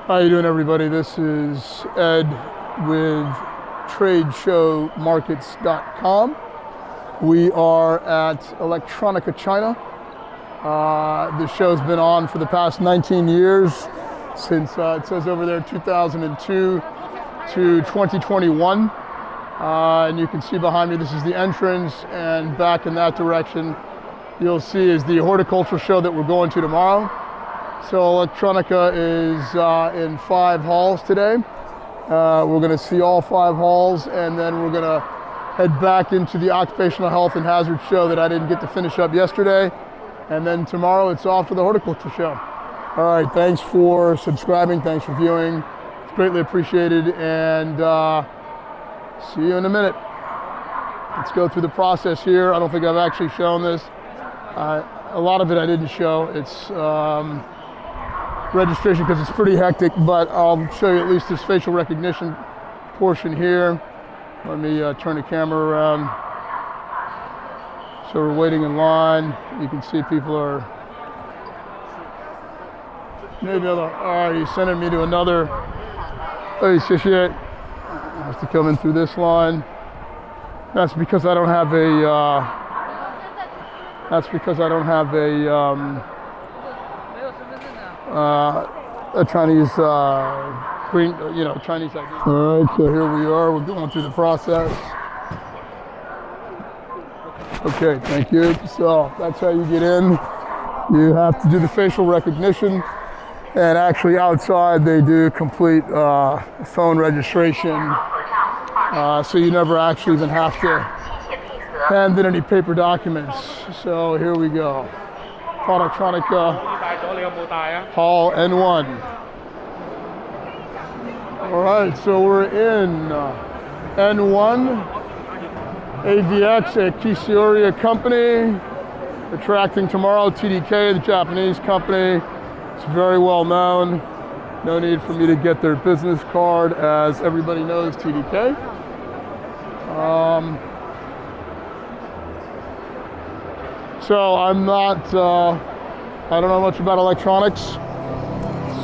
How you doing, everybody? This is Ed with TradeShowMarkets.com. We are at Electronica, China. This show's been on for the past 19 years, since it says over there 2002 to 2021. And you can see behind me, this is the entrance, and back in that direction, you'll see is the horticultural show that we're going to tomorrow. So Electronica is in 5 halls today. We're going to see all 5 halls, and then we're going to head back into the occupational health and hazard show that I didn't get to finish up yesterday. And then tomorrow it's off to the horticulture show. All right, thanks for subscribing, thanks for viewing. It's greatly appreciated, and see you in a minute. Let's go through the process here. I don't think I've actually shown this. A lot of it I didn't show. It's registration because it's pretty hectic, but I'll show you at least this facial recognition portion here. Let me turn the camera around. So we're waiting in line. You can see people are maybe all right, he's sending me to another. Oh, shit. I have to come in through this line. That's because I don't have a Chinese green, Chinese ID. All right, so here we are. We're going through the process. Okay, thank you. So that's how you get in. You have to do the facial recognition, and actually outside they do complete phone registration, so you never actually even have to hand in any paper documents. So here we go. Electronica Hall N1. All right, so we're in N1, AVX, a Kisioria company, attracting tomorrow TDK, the Japanese company. It's very well known. No need for me to get their business card, as everybody knows TDK. So I'm not, I don't know much about electronics.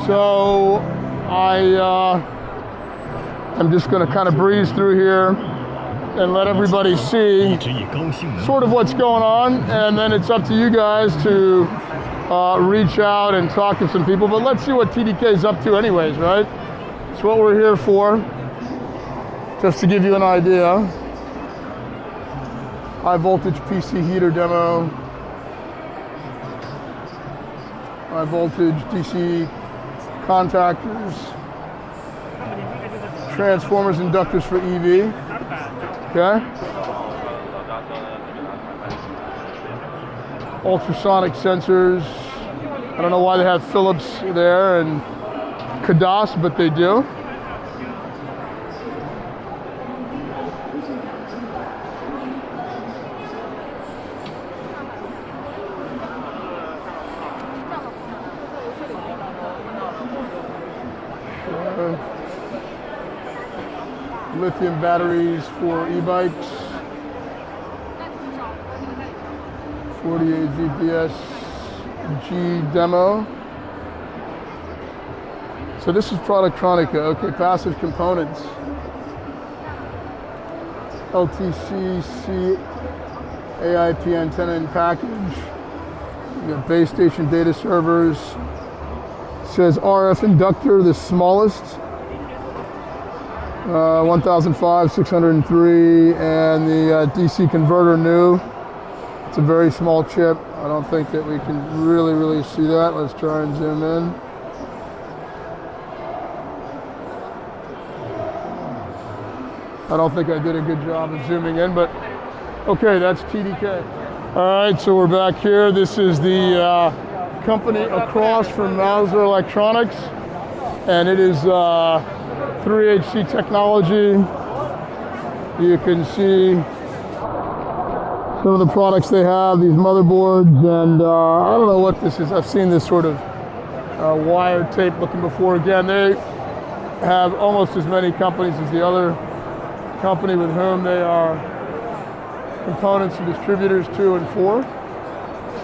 So I'm just going to kind of breeze through here and let everybody see sort of what's going on. And then it's up to you guys to reach out and talk to some people. But let's see what TDK is up to anyways, right? It's what we're here for, just to give you an idea. High voltage PC heater demo. High voltage DC contactors, transformers, inductors for EV. Okay. Ultrasonic sensors. I don't know why they have Philips there and Kadas, but they do. Lithium batteries for e-bikes, 48 VPS G demo. So this is Electronica, okay, passive components. LTC AIP antenna and package. You got base station data servers. It says RF inductor, the smallest. 1005, 603, and the DC converter new. It's a very small chip. I don't think that we can really see that. Let's try and zoom in. I don't think I did a good job of zooming in, but okay, that's TDK. All right, so we're back here. This is the company across from Mauser Electronics, and it is 3HC technology. You can see some of the products they have, these motherboards, and I don't know what this is. I've seen this sort of wire tape looking before. Again, they have almost as many companies as the other company with whom they are components and distributors to and for.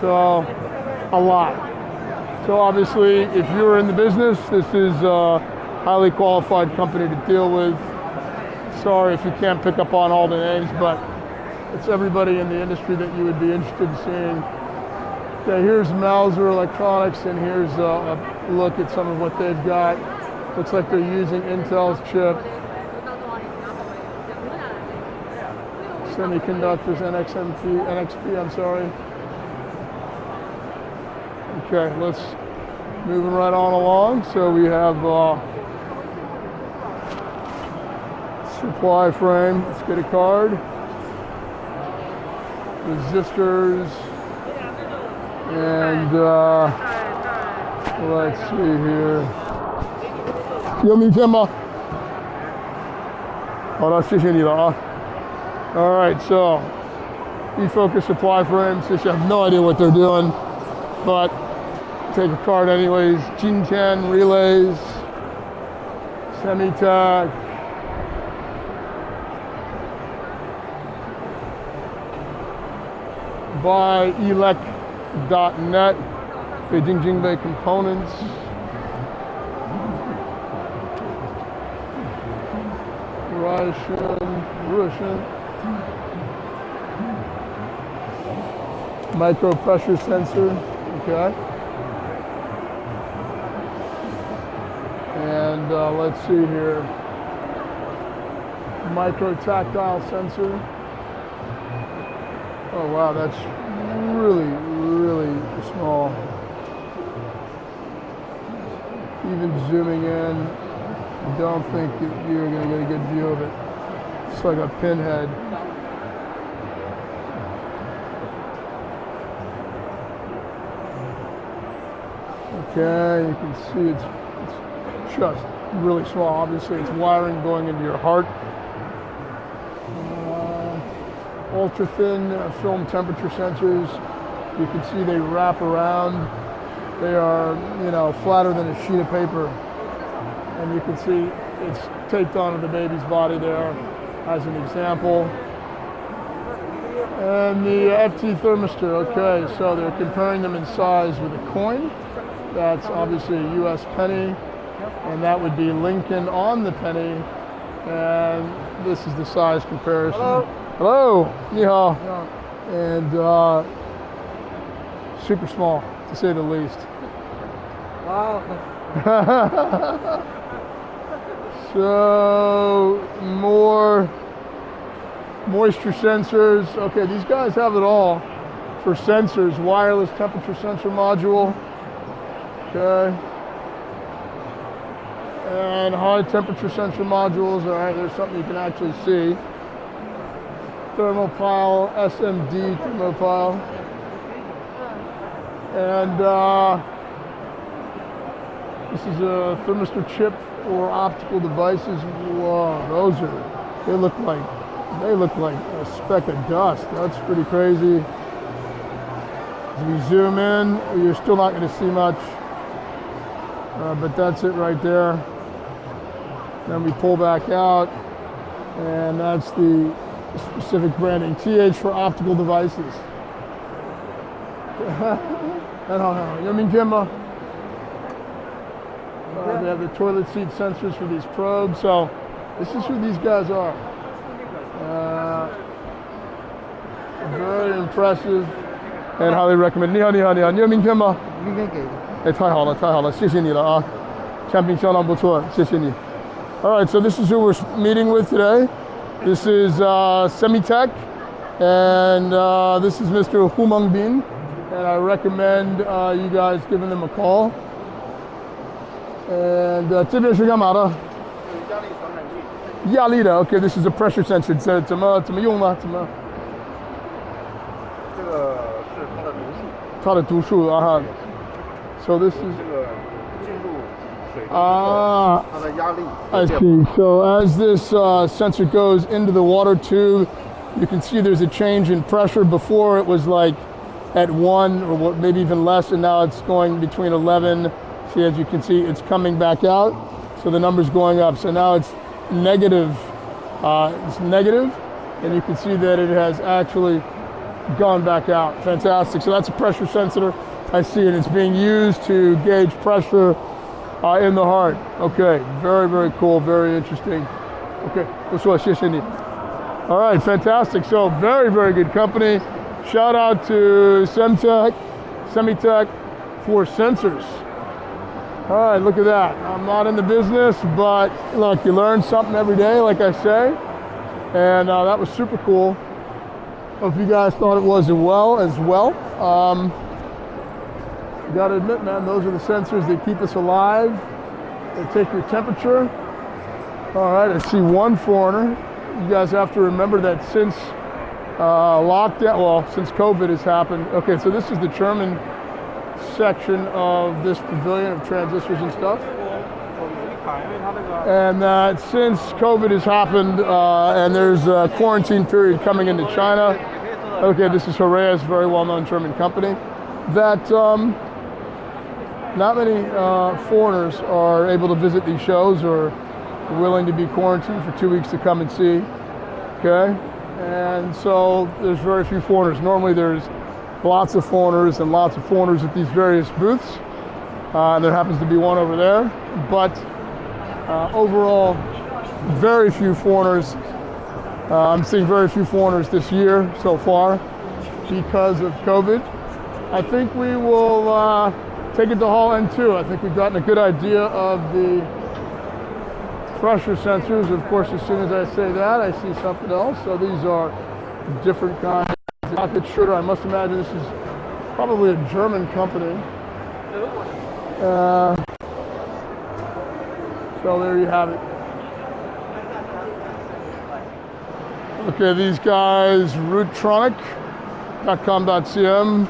So a lot. So obviously, if you're in the business, this is a highly qualified company to deal with. Sorry if you can't pick up on all the names, but it's everybody in the industry that you would be interested in seeing. Okay, here's Mauser Electronics, and here's a look at some of what they've got. Looks like they're using Intel's chip. Semiconductors, NXP, I'm sorry. Okay, let's moving right on along. So we have supply frame. Let's get a card. Resistors, and let's see here. 有明天吗？好的，谢谢你了啊。All right, so E-focus supply frames. I have no idea what they're doing, but take a card anyways. Jintian relays, Semitech, Bi-elect.net, Beijing Jingbei components. Resin. Micro pressure sensor, okay. And let's see here. Micro tactile sensor. Oh wow, that's really, really small. Even zooming in, I don't think you're going to get a good view of it. It's like a pinhead. Okay, you can see it's just really small. Obviously, it's wiring going into your heart. Ultra thin film temperature sensors. You can see they wrap around. They are, flatter than a sheet of paper. And you can see it's taped onto the baby's body there as an example. And the FT thermistor, okay, so they're comparing them in size with a coin. That's obviously a US penny, and that would be Lincoln on the penny. And this is the size comparison. Hello, ni hao. And super small, to say the least. Wow. So more moisture sensors. Okay, these guys have it all for sensors. Wireless temperature sensor module. Okay. And high temperature sensor modules. All right, there's something you can actually see. Thermopile, SMD thermopile. And this is a thermistor chip for optical devices. Whoa, they look like a speck of dust. That's pretty crazy. As we zoom in, you're still not going to see much, but that's it right there. Then we pull back out, and that's the specific branding. TH for optical devices. They have the toilet seat sensors for these probes. So this is who these guys are. Very impressive and highly recommend. 你好，你好，你好，你有明天吗？明天给的。哎，太好了，太好了，谢谢你了啊，产品相当不错，谢谢你。All right, so this is who we're meeting with today. This is Semitech, and this is Mr. Hu Mengbin, and I recommend you guys giving them a call. And 这边是干嘛的？压力的 ，OK, this is a pressure sensor. 怎么用呢？怎么？这个是它的读数。它的读数啊哈。So this is 这个进入水它的压力。I see. So as this sensor goes into the water tube, you can see there's a change in pressure. Before it was like at 1 or maybe even less, and now it's going between 11. See, as you can see, it's coming back out. So the number's going up. So now it's negative. It's negative, and you can see that it has actually gone back out. Fantastic. So that's a pressure sensor I see, and it's being used to gauge pressure in the heart. Okay, very, very cool, very interesting. Okay, 不错，谢谢你. All right, fantastic. So very, very good company. Shout out to Semitech for sensors. All right, look at that. I'm not in the business, but look, you learn something every day, like I say. And that was super cool. Hope you guys thought it was as well. You gotta admit, man, those are the sensors that keep us alive. They take your temperature. All right, I see one foreigner. You guys have to remember that since lockdown, well, since COVID has happened. Okay, so this is the German section of this pavilion of transistors and stuff. And since COVID has happened and there's a quarantine period coming into China, okay, this is Honeywell, very well-known German company, that not many foreigners are able to visit these shows or are willing to be quarantined for 2 weeks to come and see, okay? And so there's very few foreigners. Normally there's lots of foreigners and lots of foreigners at these various booths. There happens to be one over there, but overall, very few foreigners. I'm seeing very few foreigners this year so far because of COVID. I think we will take it to Hall N2. I think we've gotten a good idea of the pressure sensors. Of course, as soon as I say that, I see something else. So these are different kinds. Not that sure. I must imagine this is probably a German company. So there you have it. Okay, these guys, Electronica.com.cm,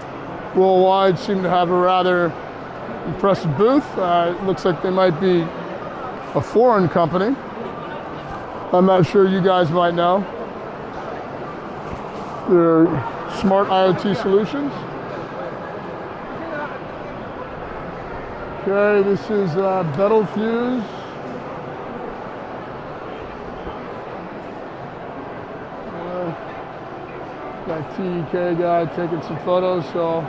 worldwide, seem to have a rather impressive booth. It looks like they might be a foreign company. I'm not sure, you guys might know. They're smart IoT solutions. Okay, this is Betelfuse. Got TEK guy taking some photos, so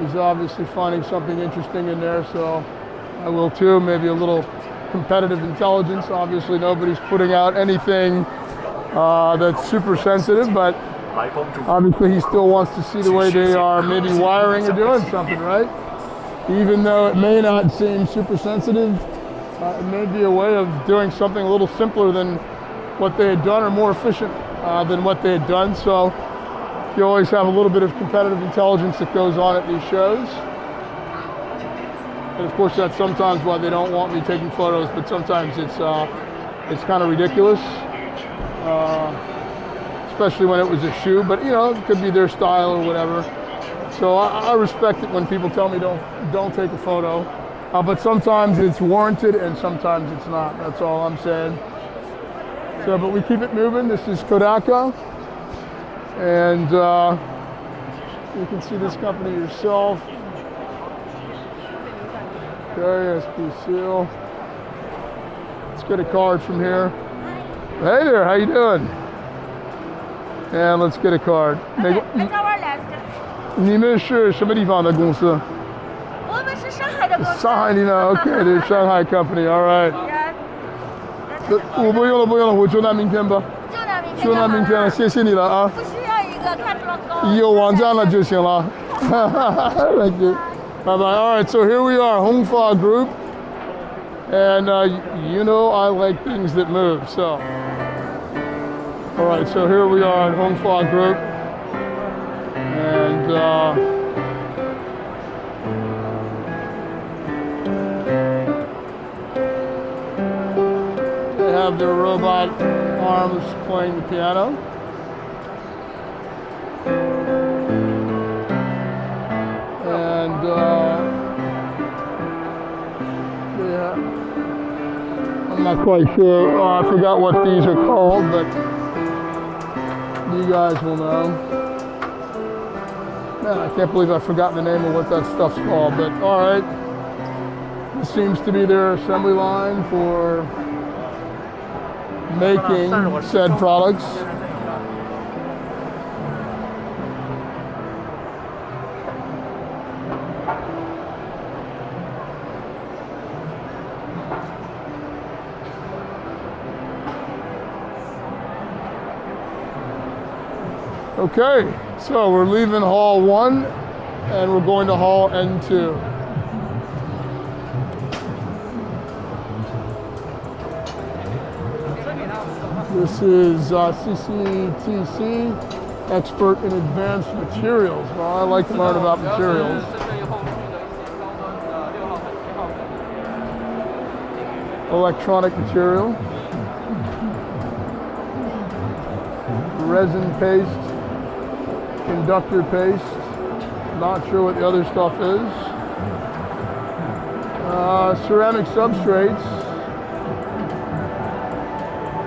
he's obviously finding something interesting in there, so I will too. Maybe a little competitive intelligence. Obviously nobody's putting out anything that's super sensitive, but obviously he still wants to see the way they are maybe wiring or doing something, right? Even though it may not seem super sensitive, it may be a way of doing something a little simpler than what they had done or more efficient than what they had done. So you always have a little bit of competitive intelligence that goes on at these shows. And of course that's sometimes why they don't want me taking photos, but sometimes it's kind of ridiculous. Especially when it was a shoe, but you know, it could be their style or whatever. So I respect it when people tell me don't take a photo, but sometimes it's warranted and sometimes it's not. That's all I'm saying. So, but we keep it moving. This is Kodaka, and you can see this company yourself. Okay, SP seal. Let's get a card from here. Hey there, how you doing? And let's get a card. That's our last. 你们是什么地方的公司？我们是上海的公司。上海的呢 ？OK， the Shanghai company. All right. 我不用了，不用了，我就拿明天吧。就拿明天了，谢谢你了啊。不需要一个 catalog。有网站了就行了。Thank you. Bye bye. All right, so here we are, Hongfa Group, and you know I like things that move. So, all right, so here we are at Hongfa Group. And they have their robot arms playing the piano. And I'm not quite sure. I forgot what these are called, but you guys will know. Man, I can't believe I've forgotten the name of what that stuff's called, but all right. This seems to be their assembly line for making said products. Okay, so we're leaving hall 1 and we're going to hall N2. This is CCTC, expert in advanced materials. Well, I like to learn about materials. Electronic material. Resin paste. Conductor paste. Not sure what the other stuff is. Ceramic substrates.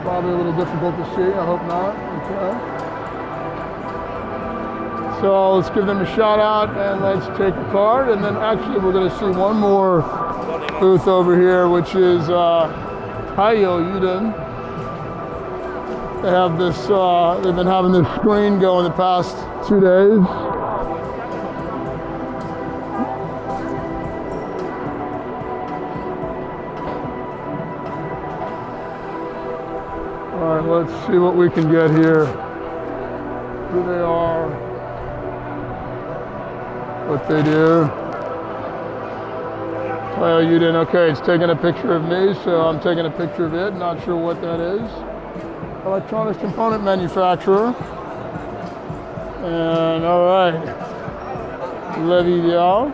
Probably a little difficult to see, I hope not. Okay. So let's give them a shout out and let's take a card. And then actually we're going to see one more booth over here, which is Untitled. They have this, they've been having this screen go in the past 2 days. All right, let's see what we can get here. Who they are, what they do. Well, you didn't. Okay, it's taking a picture of me, so I'm taking a picture of it. Not sure what that is. Electronics component manufacturer. And all right, Levidial,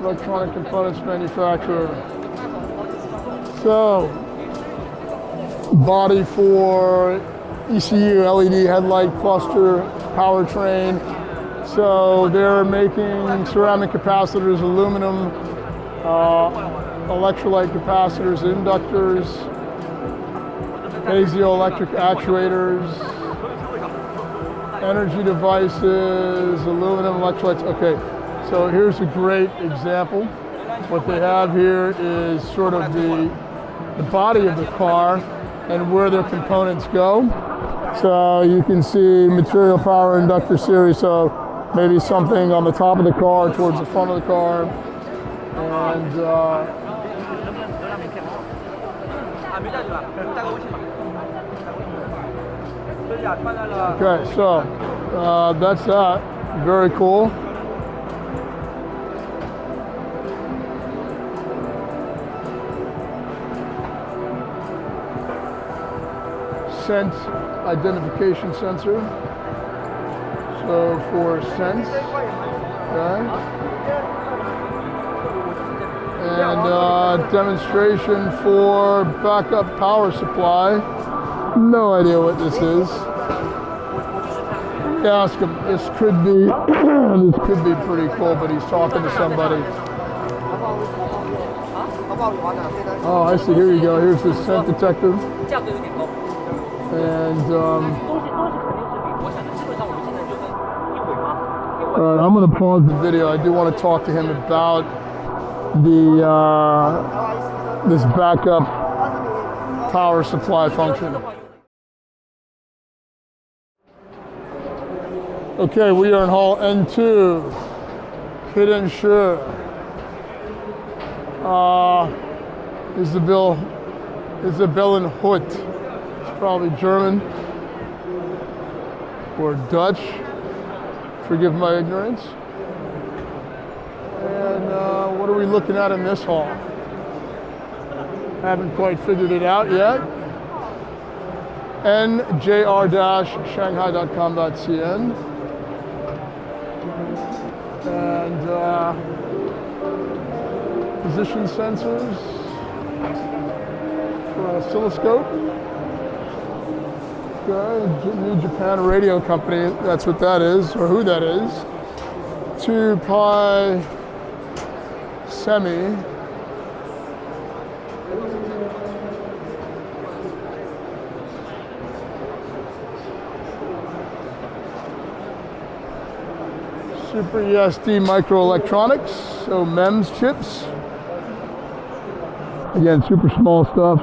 electronic components manufacturer. So, body for ECU, LED headlight cluster, powertrain. So they're making ceramic capacitors, aluminum, electrolyte capacitors, inductors, piezoelectric actuators, energy devices, aluminum electrolytes. Okay, so here's a great example. What they have here is sort of the body of the car and where their components go. So you can see material power inductor series, so maybe something on the top of the car towards the front of the car. And okay, so that's that. Very cool. Sense identification sensor. So for sense, okay. And demonstration for backup power supply. No idea what this is. Ask him. This could be pretty cool, but he's talking to somebody. Oh, I see. Here you go. Here's the scent detector. And I'm going to pause the video. I do want to talk to him about the this backup power supply function. Okay, we are in hall N2. Hidden Sure. Isabellen Hut. It's probably German or Dutch. Forgive my ignorance. And what are we looking at in this hall? Haven't quite figured it out yet. njr-shanghai.com.cn. And position sensors for an oscilloscope. Okay, New Japan Radio Company, that's what that is, or who that is. 2Pi Semi. Super ESD microelectronics, so MEMS chips. Again, super small stuff.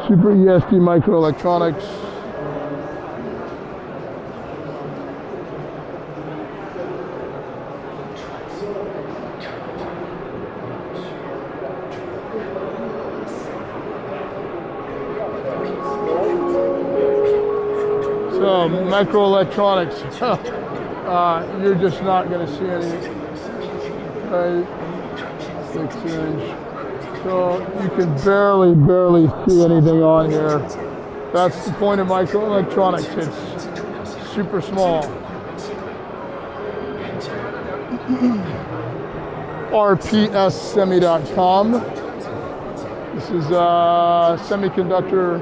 Super ESD microelectronics. So So, microelectronics. You're just not going to see any. Right? 6-inch. So you can barely see anything on here. That's the point of microelectronics. It's super small. rpssemi.com. This is Semiconductor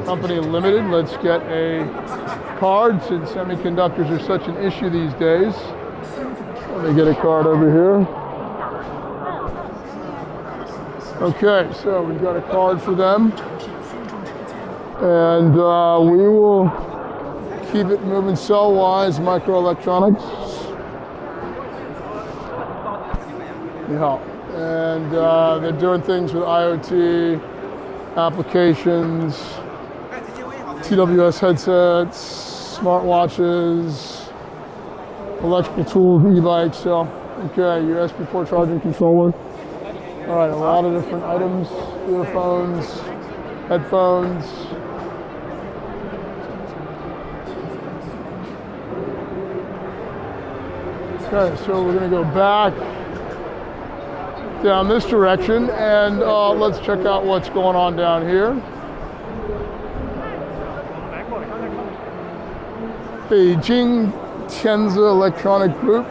Company Limited. Let's get a card since semiconductors are such an issue these days. Let me get a card over here. Okay, so we've got a card for them. And we will keep it moving cell-wise, microelectronics. Yeah, and they're doing things with IoT applications, TWS headsets, smartwatches, electrical tools, e-bikes. So, okay, USB port charging controller. All right, a lot of different items: earphones, headphones. Okay, so we're going to go back down this direction and let's check out what's going on down here. Beijing Tianzi Electronic Group.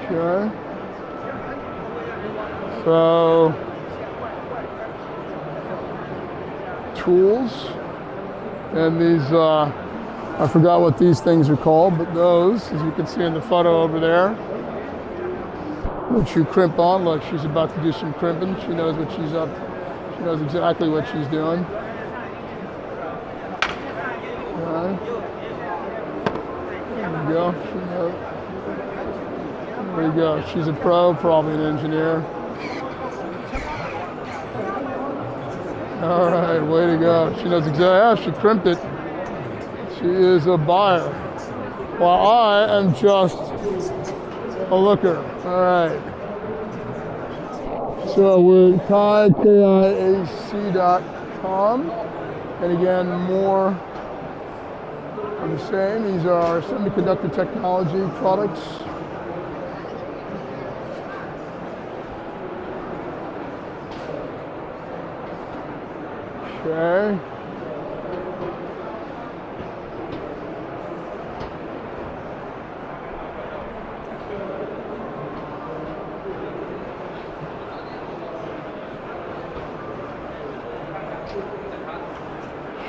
Okay. So, tools. And these, I forgot what these things are called, but those, as you can see in the photo over there, which you crimp on. Look, she's about to do some crimping. She knows what she's up. She knows exactly what she's doing. Okay. There we go. There you go. She's a pro, probably an engineer. All right, way to go. She knows exactly. Yeah, she crimped it. She is a buyer, while I am just a looker. All right. So we're at kiac.com, and again, more of the same. These are semiconductor technology products. Okay.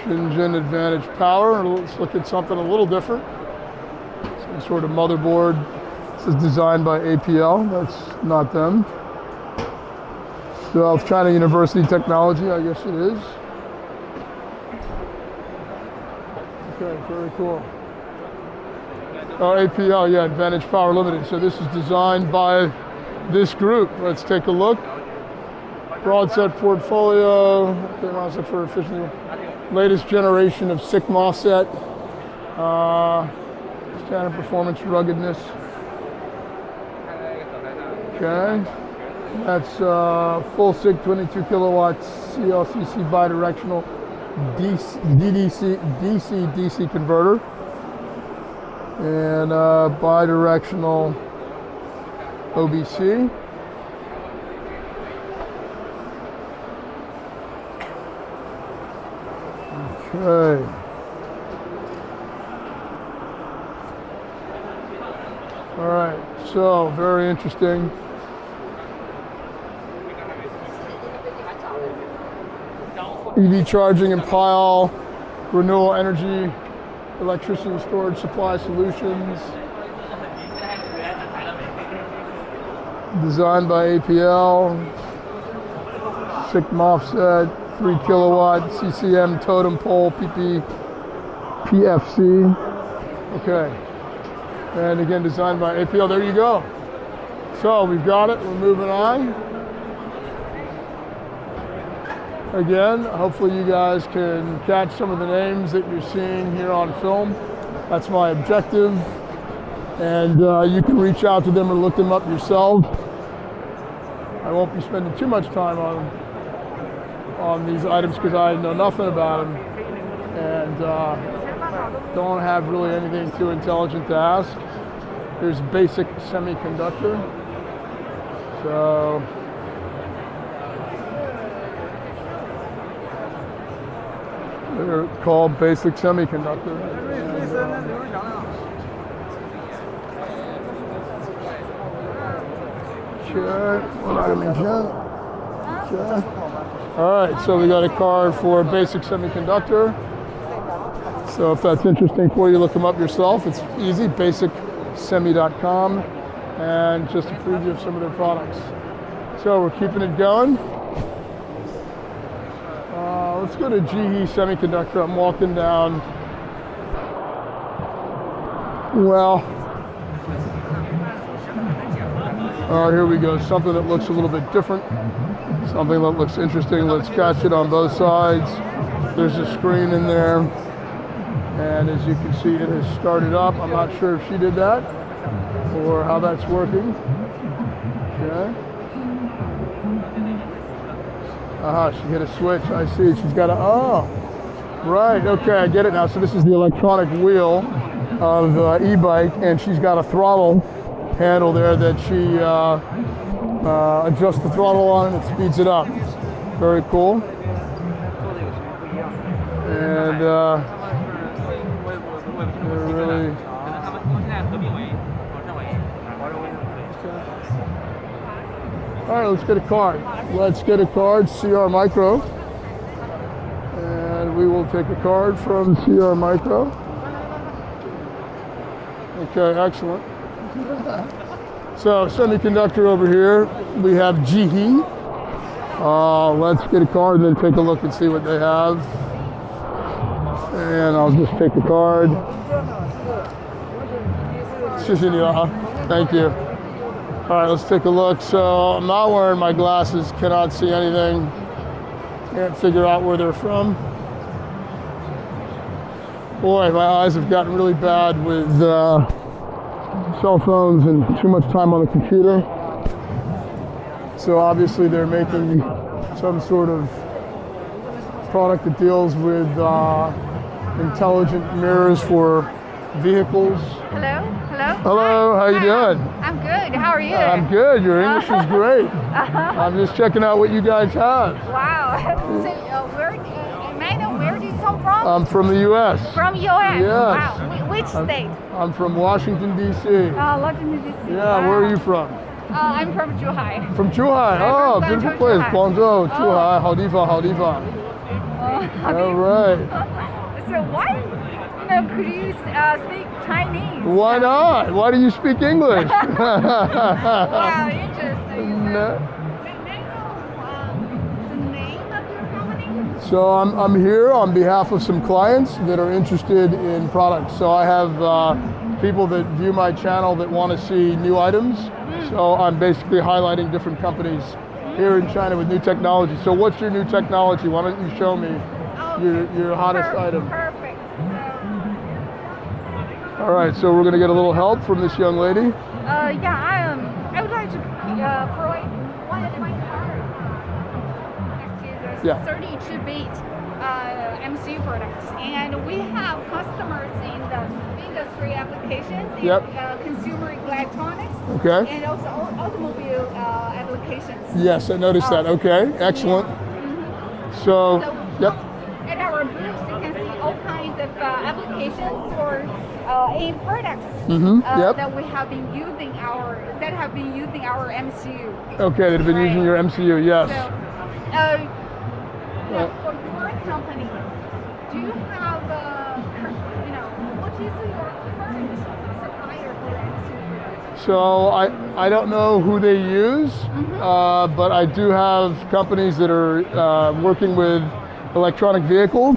Shenzhen Advantage Power. Let's look at something a little different. Some sort of motherboard. This is designed by APL. That's not them. South China University Technology, I guess it is. Okay, very cool. Oh, APL, yeah, Advantage Power Limited. So this is designed by this group. Let's take a look. Broad set portfolio. Okay, MOSFET for efficiency. Latest generation of SiC MOSFET. Standard performance, ruggedness. Okay. That's full SiC 22 kilowatts CLCC bi-directional DC converter. And bi-directional OBC. Okay. All right, so very interesting. EV charging and pile, renewable energy, electricity storage supply solutions. Designed by APL. SiC MOSFET. 3 kilowatt CCM totem pole PFC. Okay. And again, designed by APL. There you go. So we've got it. We're moving on. Again, hopefully you guys can catch some of the names that you're seeing here on film. That's my objective. And you can reach out to them or look them up yourself. I won't be spending too much time on them. on these items because I know nothing about them and don't have really anything too intelligent to ask. Here's basic semiconductor. So they're called basic semiconductor. All right, so we got a card for basic semiconductor. So if that's interesting for you, look them up yourself. It's easy, basicsemi.com, and just a preview of some of their products. So we're keeping it going. Let's go to GE Semiconductor. I'm walking down, well, here we go. Something that looks a little bit different. Something that looks interesting. Let's catch it on both sides. There's a screen in there. And as you can see, it has started up. I'm not sure if she did that or how that's working. Okay. She hit a switch. I see. She's got a, oh, right. Okay, I get it now. So this is the electronic wheel of e-bike, and she's got a throttle handle there that she adjusts the throttle on and it speeds it up. Very cool. And they're really. All right, let's get a card. Let's get a card, CR Micro. And we will take a card from CR Micro. Okay, excellent. So, semiconductor over here, we have GE. Let's get a card and then take a look and see what they have. And I'll just take the card. Thank you. All right, let's take a look. So I'm not wearing my glasses, cannot see anything. Can't figure out where they're from. Boy, my eyes have gotten really bad with cell phones and too much time on the computer. So obviously they're making some sort of product that deals with intelligent mirrors for vehicles. Hello? Hello? Hello, how you doing? I'm good. How are you? I'm good. Your English is great. I'm just checking out what you guys have. Wow. So, where do you come from? I'm from the U.S. From U.S.? Yes. Wow. Which state? I'm from Washington, D.C. Washington, D.C. Yeah, Wow. where are you from? I'm from Zhuhai. From Zhuhai. Oh, beautiful place. Guangzhou, Zhuhai, 好地方, 好地方. All right. So why, could you speak Chinese? Why not? Why do you speak English? Wow, interesting. No. The name of your company? So I'm here on behalf of some clients that are interested in products. So I have people that view my channel that want to see new items. So I'm basically highlighting different companies here in China with new technology. So what's your new technology? Why don't you show me your hottest item? Perfect. All right, so we're going to get a little help from this young lady. I would like to provide one of my cards. Actually, there's 32-bit MCU products, and we have customers in the industry applications, in consumer electronics, and also automobile applications. Yes, I noticed that. Okay, excellent. So, At our booth, you can see all kinds of applications for in products that we have been using our MCU. Okay, that have been using your MCU, yes. So, for your company, do you have what is your current supplier for MCU? So I don't know who they use, but I do have companies that are working with electronic vehicles,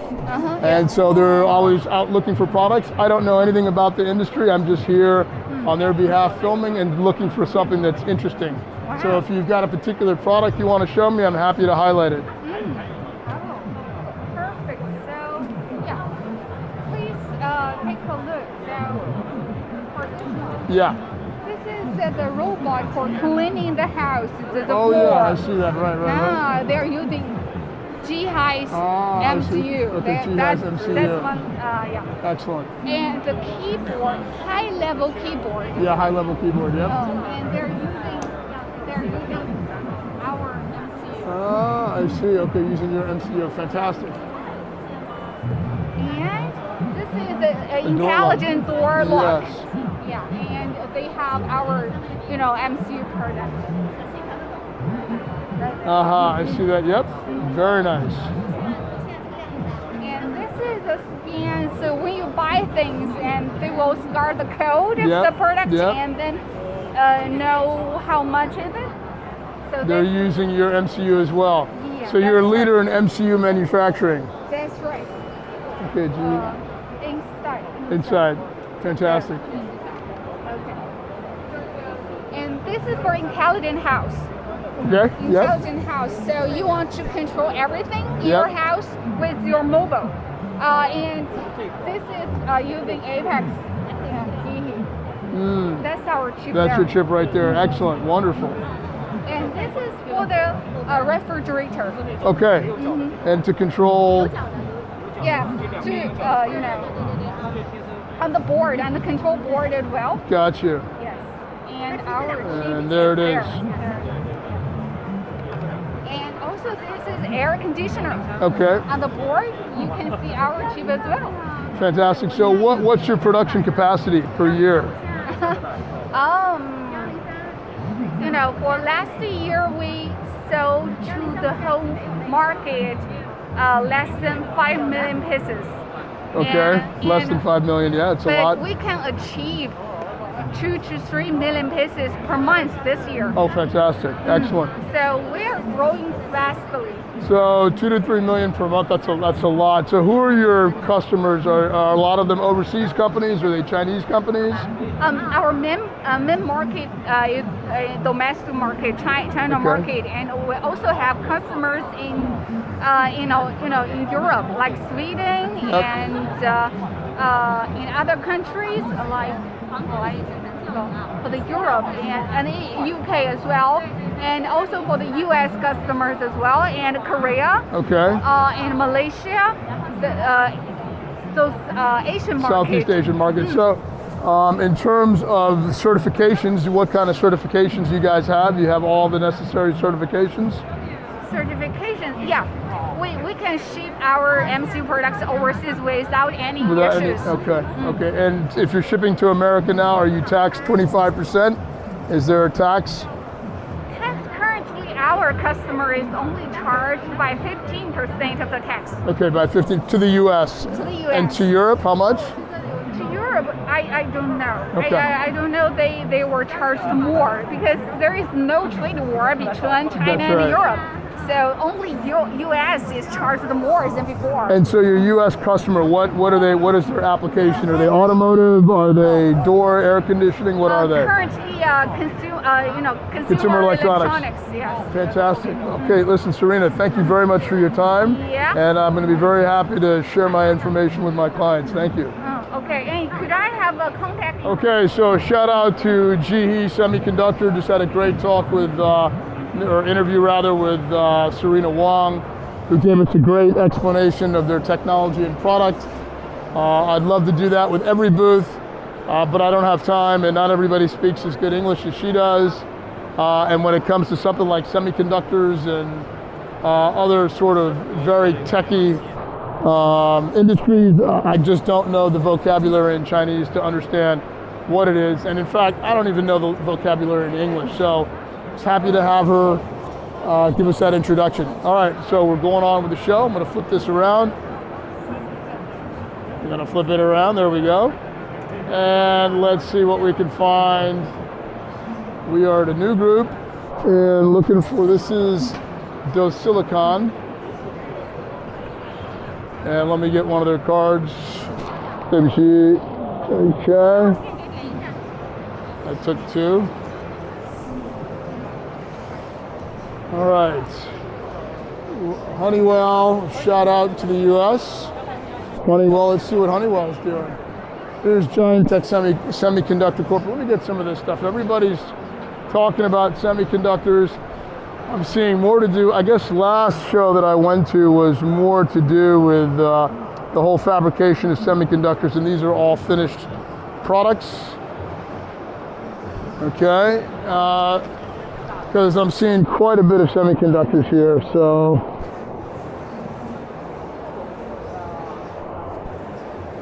and so they're always out looking for products. I don't know anything about the industry. I'm just here on their behalf filming and looking for something that's interesting. Wow. So if you've got a particular product you want to show me, I'm happy to highlight it. Perfect. So, please take a look. So, for this one, this is the robot for cleaning the house. The floor. Yeah, I see that. Right. They're using G-High's I see. MCU. Okay, G-High's MCU. That's one, yeah. Excellent. And the keyboard, high-level keyboard. Yeah, high-level keyboard. Yep. And they're using our MCU. Ah, I see. Okay, using your MCU. Fantastic. And this is an intelligent door lock. Yes. Yeah, and they have our, MCU product. I see that. Yep. Very nice. And this is a scan, so when you buy things, and they will scan the code of Yep, the product, yep. and then know how much is it. So They're using your MCU as well. Yeah, So you're a that's leader in MCU manufacturing. That's right. Okay, G. Inside. Fantastic. Okay. And this is for intelligent house. Okay. Yep. Intelligent house. So you want to control everything in your house with your mobile. And this is using Apex and EE. That's our chip. That's your chip right there. Excellent. Wonderful. And this is for the refrigerator. Okay. And to control. Yeah. To on the board, on the control board as well. Got you. Yes. And our chip. And there it is. And also this is air conditioner. Okay. On the board, you can see our chip as well. Fantastic. So what's your production capacity per year? For last year we sold to the whole market less than 5 million pieces. Okay. Less than 5 million. Yeah, it's a lot. But we can achieve 2 to 3 million pieces per month this year. Oh, fantastic. Excellent. So we're growing fastly. So 2 to 3 million per month, that's a lot. So who are your customers? Are a lot of them overseas companies? Are they Chinese companies? Our main market is domestic market, China market, and we also have customers in in Europe, like Sweden, and in other countries like for the Europe and the UK as well, and also for the US customers as well, and Korea, and Malaysia, those Asian markets. Southeast Asian markets. So in terms of certifications, what kind of certifications do you guys have? You have all the necessary certifications? Certifications, yeah. We can ship our MCU products overseas without any issues. Okay. And if you're shipping to America now, are you taxed 25%? Is there a tax? Currently, our customer is only charged by 15% of the tax. Okay, by 15 to the U.S. To the U.S. And to Europe, how much? To Europe, I don't know. Okay. I don't know they were charged more because there is no trade war between China and Europe. So only U.S. is charged more than before. And so your U.S. customer, what are they? What is their application? Are they automotive? Are they door, air conditioning? What are they? Currently, consumer electronics. Yes. Fantastic. Okay, listen, Serena, thank you very much for your time. Yeah. And I'm going to be very happy to share my information with my clients. Thank you. Okay. And could I have a contact? Okay, so shout out to GE Semiconductor. Just had a great talk with. Or interview rather with Serena Wang, who gave us a great explanation of their technology and product. I'd love to do that with every booth, but I don't have time, and not everybody speaks as good English as she does. And when it comes to something like semiconductors and other sort of very techy industries, I just don't know the vocabulary in Chinese to understand what it is. And in fact, I don't even know the vocabulary in English. So happy to have her give us that introduction. All right, so we're going on with the show. I'm going to flip this around. We're going to flip it around. There we go. And let's see what we can find. We are at a new group and looking for, this is Silicon. And let me get one of their cards. Baby sheet. Okay. I took 2. All right, Honeywell, shout out to the U.S. Honeywell, let's see what Honeywell is doing. Here's Giant Tech Semiconductor Corp. Let me get some of this stuff. Everybody's talking about semiconductors. I'm seeing more to do. I guess last show that I went to was more to do with the whole fabrication of semiconductors, and these are all finished products. Okay, because I'm seeing quite a bit of semiconductors here, so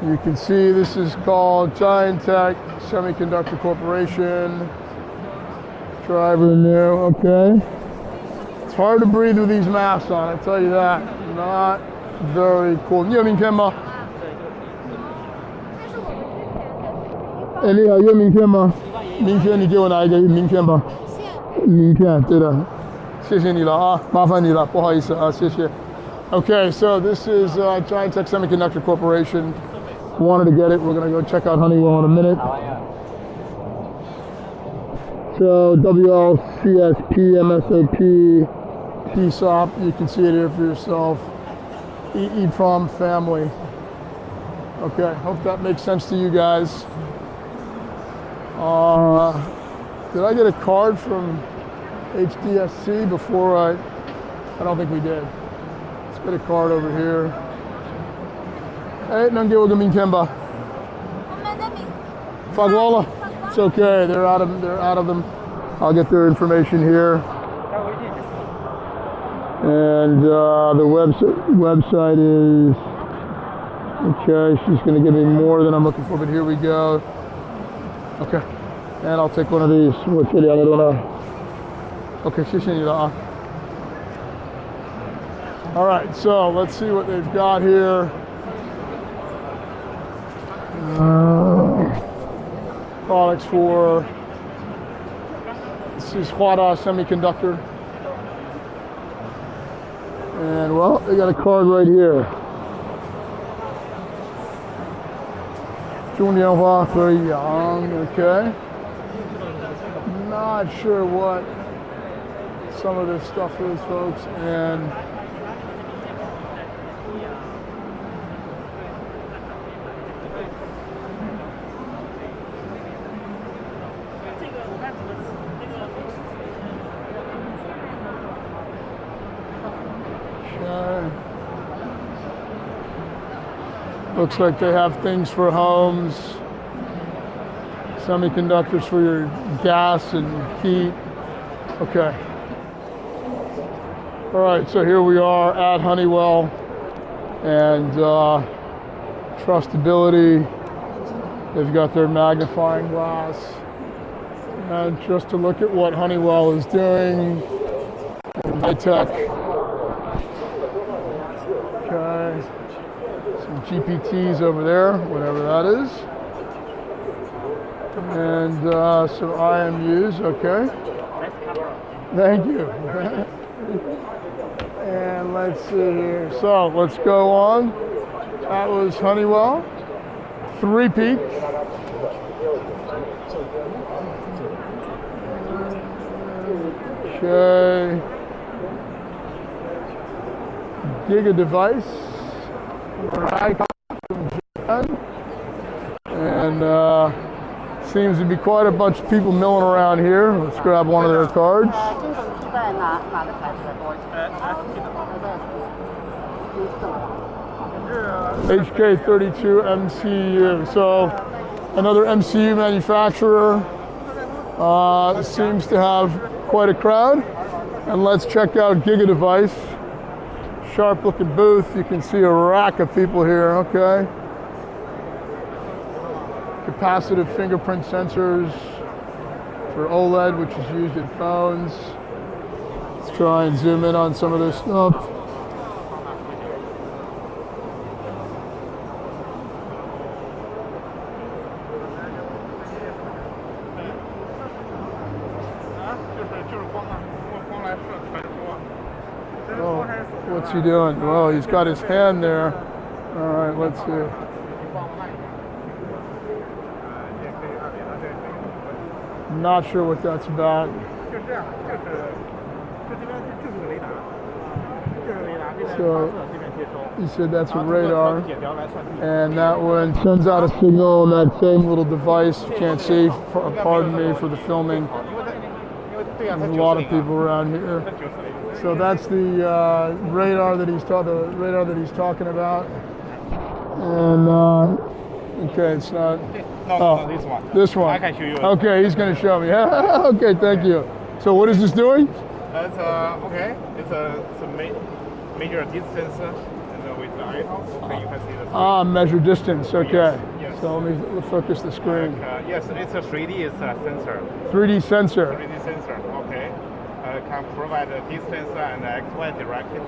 you can see this is called Giantech Semiconductor Corporation. Driver new, okay. It's hard to breathe with these masks on, I tell you that. Not very cool. 你有名片吗？哎，你好，有名片吗？名片，你给我拿一个名片吧。名片，对的。谢谢你了啊，麻烦你了，不好意思啊，谢谢。Okay, so this is Giantech Semiconductor Corporation. Wanted to get it. We're gonna go check out Honeywell in a minute. So WLCSP, MSOP, TSSOP. You can see it here for yourself. EEPROM family. Okay, hope that makes sense to you guys. Did I get a card from HDSC before I don't think we did. Let's get a card over here. Hey, 能给我个名片吧？法国了。It's okay. They're out of them. I'll get their information here. And the website is okay. She's going to give me more than I'm looking for, but here we go. Okay, and I'll take one of these. Okay, 谢谢你了啊. All right, so let's see what they've got here. Products for, this is Huada Semiconductor. And well, they got a card right here. 中年花和羊, okay. Not sure what some of this stuff is, folks, and looks like they have things for homes, semiconductors for your gas and heat. Okay. All right, so here we are at Honeywell, and trustability. They've got their magnifying glass. And just to look at what Honeywell is doing, high tech. Okay. Some GPTs over there, whatever that is. And some IMUs, okay. Thank you. And let's see here. So let's go on. That was Honeywell. Three-peak. Okay. Giga device. And seems to be quite a bunch of people milling around here. Let's grab one of their cards. HK32 MCU. So another MCU manufacturer seems to have quite a crowd. And let's check out Giga Device. Sharp looking booth. You can see a rack of people here, okay. Capacitive fingerprint sensors for OLED, which is used in phones. Let's try and zoom in on some of this stuff. Oh, what's he doing? Well, he's got his hand there. All right, let's see. Not sure what that's about. So he said that's a radar, and that one sends out a signal on that same little device. You can't see, pardon me for the filming. There's a lot of people around here. So that's the radar that he's talking about. And okay, it's not. No, this one. This one. I can show you. Okay, he's going to show me. Okay, thank you. So what is this doing? It's okay. It's a major distance and with the iTof. Okay, you can see the. Measure distance. Okay. Yes. So let me focus the screen. Yes, it's a 3D sensor. 3D sensor. 3D sensor. Okay. Can provide a distance and XY direction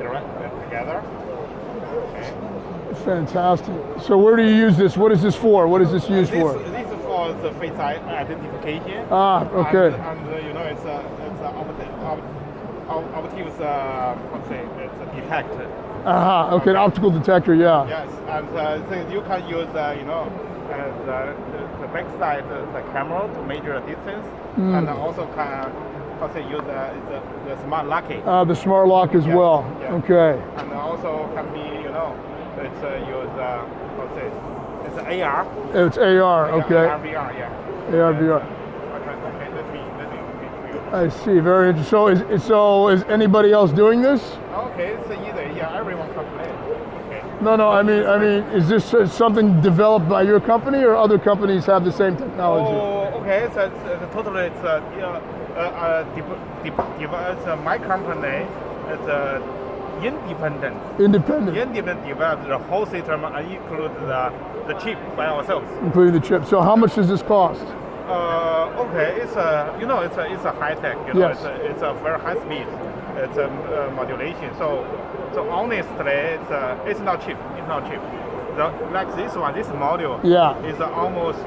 together. Okay. Fantastic. So where do you use this? What is this for? What is this used for? This is for the face identification. Okay. And you know, it's optics. It's a detect. Okay, an optical detector. Yeah. Yes, and so you can use the backside the camera to measure distance, and also can use the smart locking. The smart lock as well. Yeah. Okay. And also can be it's it's AR. It's AR. Okay. AR VR. Yeah. AR VR. Okay. Let me show you. I see. Very interesting. So is anybody else doing this? Okay, it's either everyone can play. Okay. No. I mean, is this something developed by your company, or other companies have the same technology? Oh, okay. It's totally it's my company. It's independent. Independent developed the whole system and include the chip by ourselves. Including the chip. So how much does this cost? Okay, it's a high tech. Yes. It's a very high speed. It's a modulation. So honestly, it's not cheap. It's not cheap. Like this one, this module. Yeah. Is almost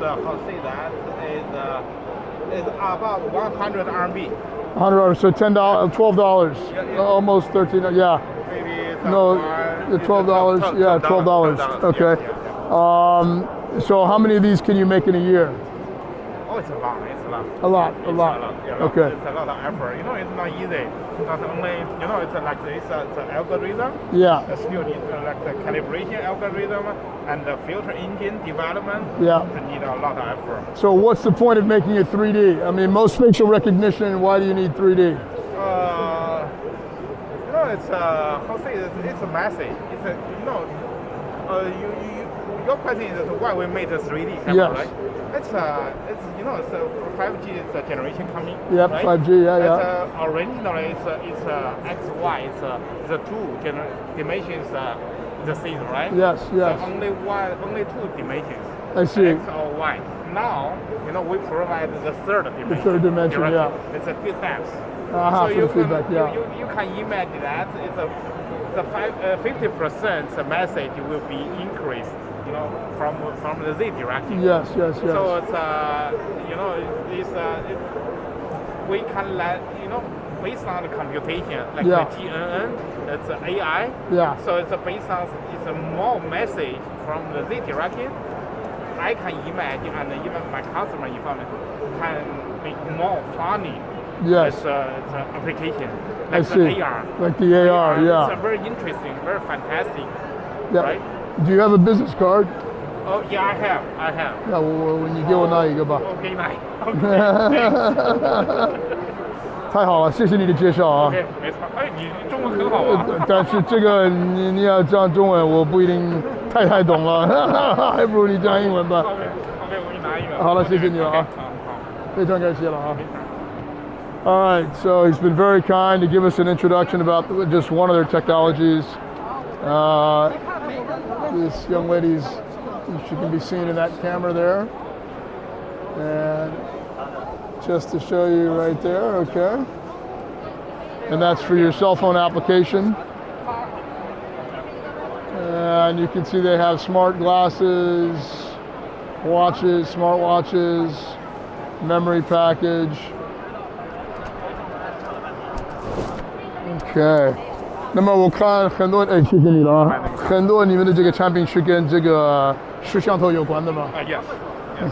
is about 100 RMB. $100. So $10, $12. Yeah. Almost 13. Yeah. Maybe it's No, $12. Yeah, $12. Okay. Yeah. So how many of these can you make in a year? Oh, it's a lot. A lot. Yeah, Okay. It's a lot of effort. It's not easy. Not only, it's like this, it's an algorithm. Yeah. Still need like the calibration algorithm and the filter engine development. Yeah. It need a lot of effort. So what's the point of making it 3D? I mean, most facial recognition, why do you need 3D? It's it's a message. It's your question is why we made a 3D camera, Yes. right? It's a 5G is a generation coming. Yep, right? 5G, yeah. Originally, it's XY. It's a two dimensions. The same, right? Yes. So only two dimensions. I see. X or Y. Now, we provide the third dimension. The third dimension, directly. yeah. It's a feedback. For the feedback, yeah. You can imagine that it's a 50% message will be increased, from the Z direction. Yes. So it's we can let based on the computation like the GNN, it's AI. Yeah. So it's based on a more message from the Z direction. I can imagine, and even my customer can make more funny. Yes. It's an application. I Like see. the AR. Like the AR, yeah. It's very interesting, very fantastic. Yeah. Right? Do you have a business card? Oh yeah, I have. Yeah, well, when you get one now, you go back. Okay, nice. Okay. 太好了，谢谢你的介绍啊。 OK， 没错。哎，你中文很好啊。但是这个你要讲中文，我不一定太懂了，还不如你讲英文吧。 OK， 我给你拿一个。好了，谢谢你了啊， 好。 非常感谢了啊。All right, so he's been very kind to give us an introduction about just one of their technologies. This young lady's, she can be seen in that camera there. And just to show you right there, okay. And that's for your cell phone application. And you can see they have smart glasses, watches, smart watches, memory package. OK， 那么我看很多，谢谢你了啊。很多你们的这个产品是跟这个摄像头有关的吗？ Yes.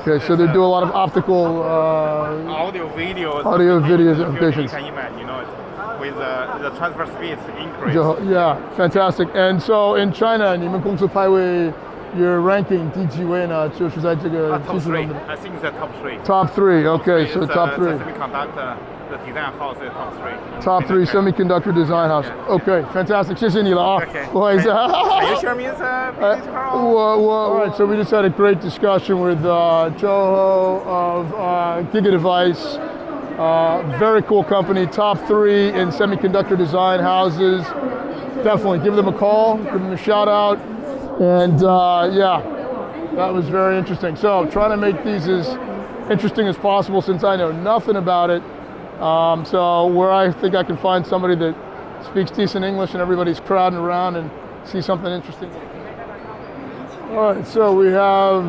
Okay, so they do a lot of optical audio videos applications. You can imagine, with the transfer speeds increase. Yeah, fantastic. And so in China, 你们公司排位 your ranking 第几位呢？就是在这个 Top 3. I think it's the top 3. Top 3. Okay, so top 3. Semiconductor the design house is top 3. Top 3 semiconductor design house. Yeah. OK, fantastic. 谢谢你了啊。 Okay. 不好意思。 Can you share me the business card? All right, so we just had a great discussion with Joho of GigaDevice. Very cool company, top 3 in semiconductor design houses. Definitely give them a call, give them a shout out. And yeah, that was very interesting. So trying to make these as interesting as possible since I know nothing about it. So where I think I can find somebody that speaks decent English and everybody's crowding around and see something interesting. All right, so we have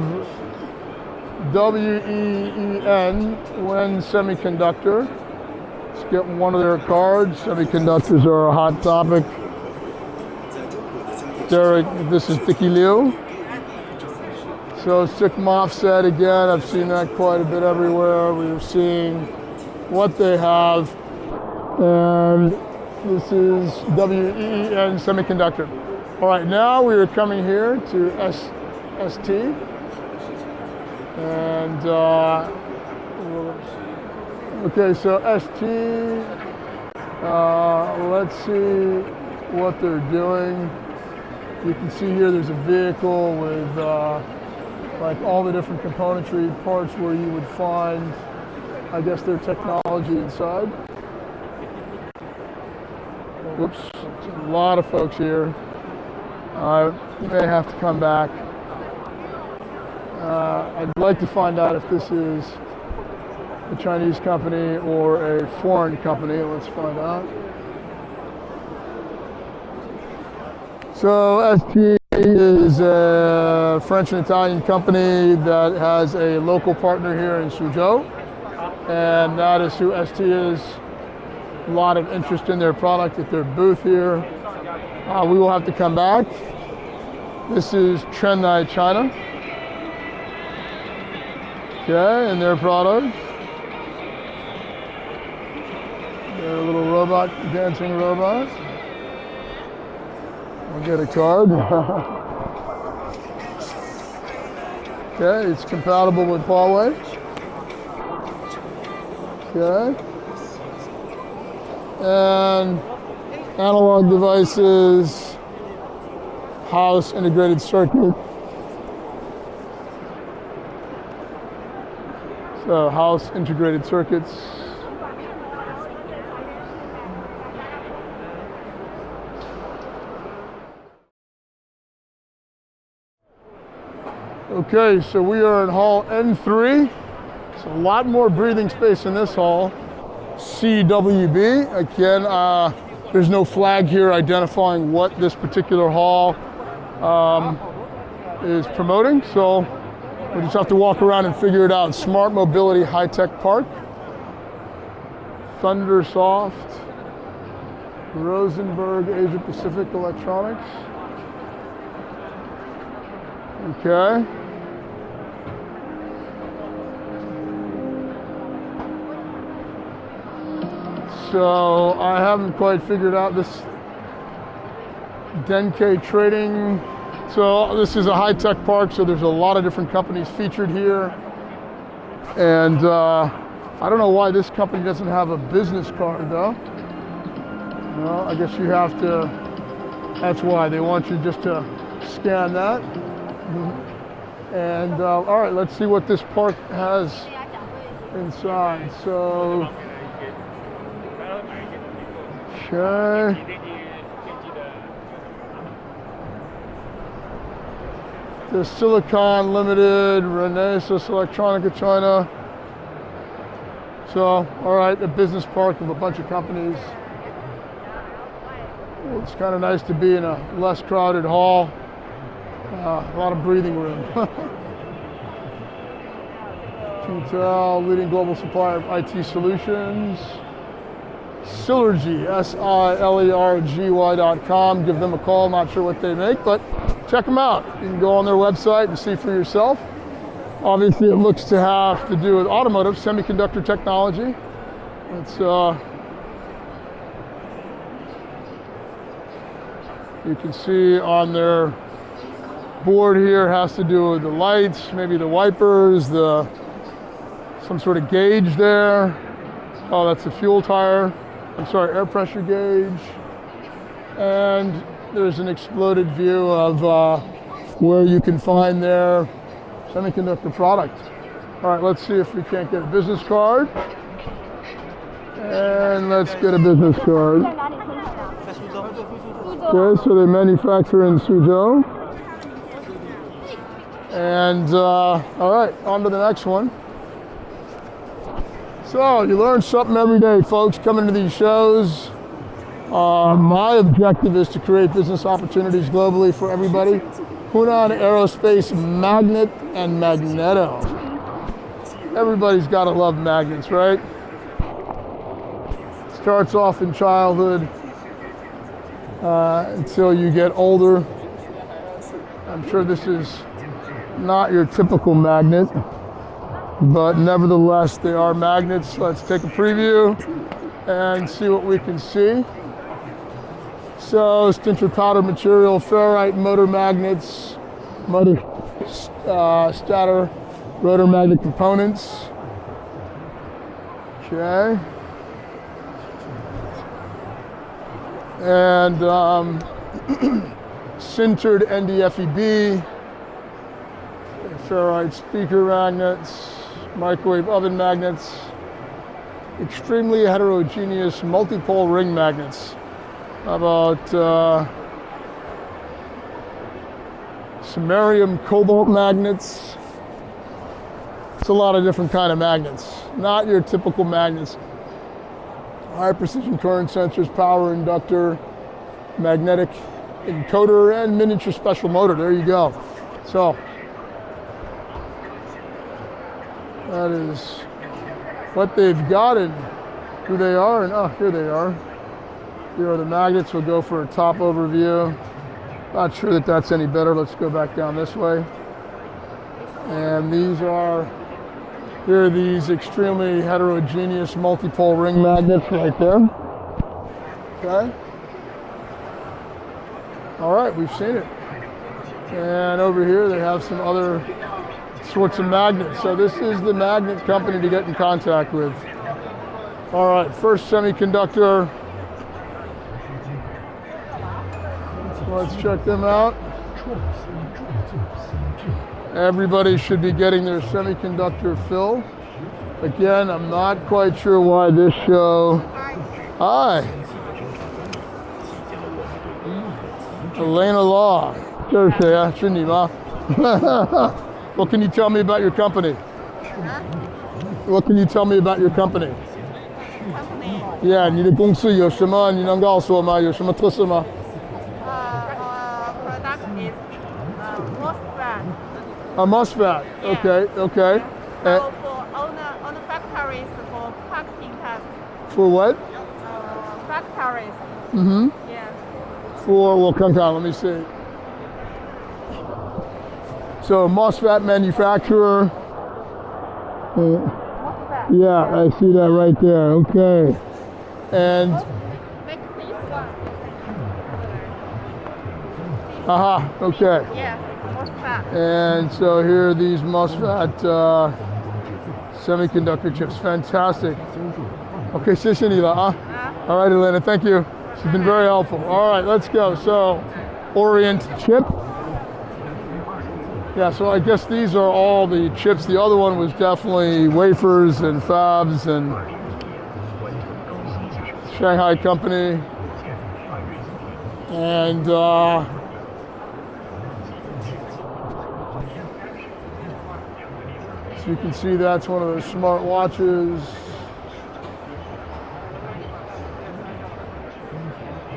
WEEN, WEN Semiconductor. Let's get one of their cards. Semiconductors are a hot topic. Derek, this is Dicky Liu. So SICK MOSFET again, I've seen that quite a bit everywhere. We were seeing what they have. And this is WEEN Semiconductor. All right, now we are coming here to ST. And okay, so ST, let's see what they're doing. You can see here there's a vehicle with like all the different componentry parts where you would find, I guess, their technology inside. Whoops, a lot of folks here. I may have to come back. I'd like to find out if this is a Chinese company or a foreign company. Let's find out. So ST is a French and Italian company that has a local partner here in Suzhou, and that is who ST is. A lot of interest in their product at their booth here. We will have to come back. This is Chennai, China. Okay, and their product. Their little robot, dancing robot. I'll get a card. Okay, it's compatible with Huawei. Okay. And analog devices, house integrated circuit. So house integrated circuits. Okay, so we are in hall N3. It's a lot more breathing space in this hall. CWB, again, there's no flag here identifying what this particular hall is promoting, so we just have to walk around and figure it out. Smart Mobility High Tech Park, Thundersoft, Rosenberg Asia Pacific Electronics. Okay. So I haven't quite figured out this Denke Trading. So this is a high-tech park, so there's a lot of different companies featured here. And I don't know why this company doesn't have a business card though. Well, I guess you have to, that's why they want you just to scan that. And all right, let's see what this park has inside. So, okay. The Silicon Limited, Renesas Electronica China. So, all right, a business park of a bunch of companies. It's kind of nice to be in a less crowded hall. A lot of breathing room. Tactile, leading global supplier of IT solutions. Silergy, SILERGY.com. Give them a call. Not sure what they make, but check them out. You can go on their website and see for yourself. Obviously, it looks to have to do with automotive semiconductor technology. It's you can see on their board here has to do with the lights, maybe the wipers, some sort of gauge there. Oh, that's a fuel tire. I'm sorry, air pressure gauge. And there's an exploded view of where you can find their semiconductor product. All right, let's see if we can't get a business card. And let's get a business card. Okay, so they manufacture in Suzhou. And all right, on to the next one. So you learn something every day, folks, coming to these shows. My objective is to create business opportunities globally for everybody. Hunan Aerospace Magnet and Magneto. Everybody's got to love magnets, right? Starts off in childhood until you get older. I'm sure this is not your typical magnet, but nevertheless, they are magnets. Let's take a preview and see what we can see. So, sintered powder material, ferrite motor magnets, motor stator, rotor magnet components. Okay. And sintered NDFEB, ferrite speaker magnets, microwave oven magnets, extremely heterogeneous multipole ring magnets. How about samarium cobalt magnets? It's a lot of different kind of magnets, not your typical magnets. High precision current sensors, power inductor, magnetic encoder, and miniature special motor. There you go. So that is what they've got and who they are. And oh, here they are. Here are the magnets. We'll go for a top overview. Not sure that that's any better. Let's go back down this way. And these are, here are these extremely heterogeneous multipole ring magnets right there. Okay. All right, we've seen it. And over here they have some other sorts of magnets. So this is the magnet company to get in contact with. All right, first Semiconductor. Let's check them out. Everybody should be getting their semiconductor fill. Again, I'm not quite sure why this show. Hi. Elena Law. What can you tell me about your company? What can you tell me about your company? Yeah, 你的公司有什么？你能告诉我吗？有什么特色吗？ Product is MOSFET. A MOSFET. Yeah. Okay. Okay. So for on the factories for packaging test. For what? Factories. Mm-hmm. Yeah. For, well, come on, let me see. So MOSFET manufacturer. MOSFET. Yeah, I see that right there. Okay. And Make this one. aha, okay. Yes, MOSFET. And so here are these MOSFET semiconductor chips. Fantastic. Okay, 谢谢你了啊. All right, Elena, thank you. She's been very helpful. All right, let's go. So, Orient chip. Yeah, so I guess these are all the chips. The other one was definitely wafers and fabs and Shanghai company. And so you can see that's one of those smart watches.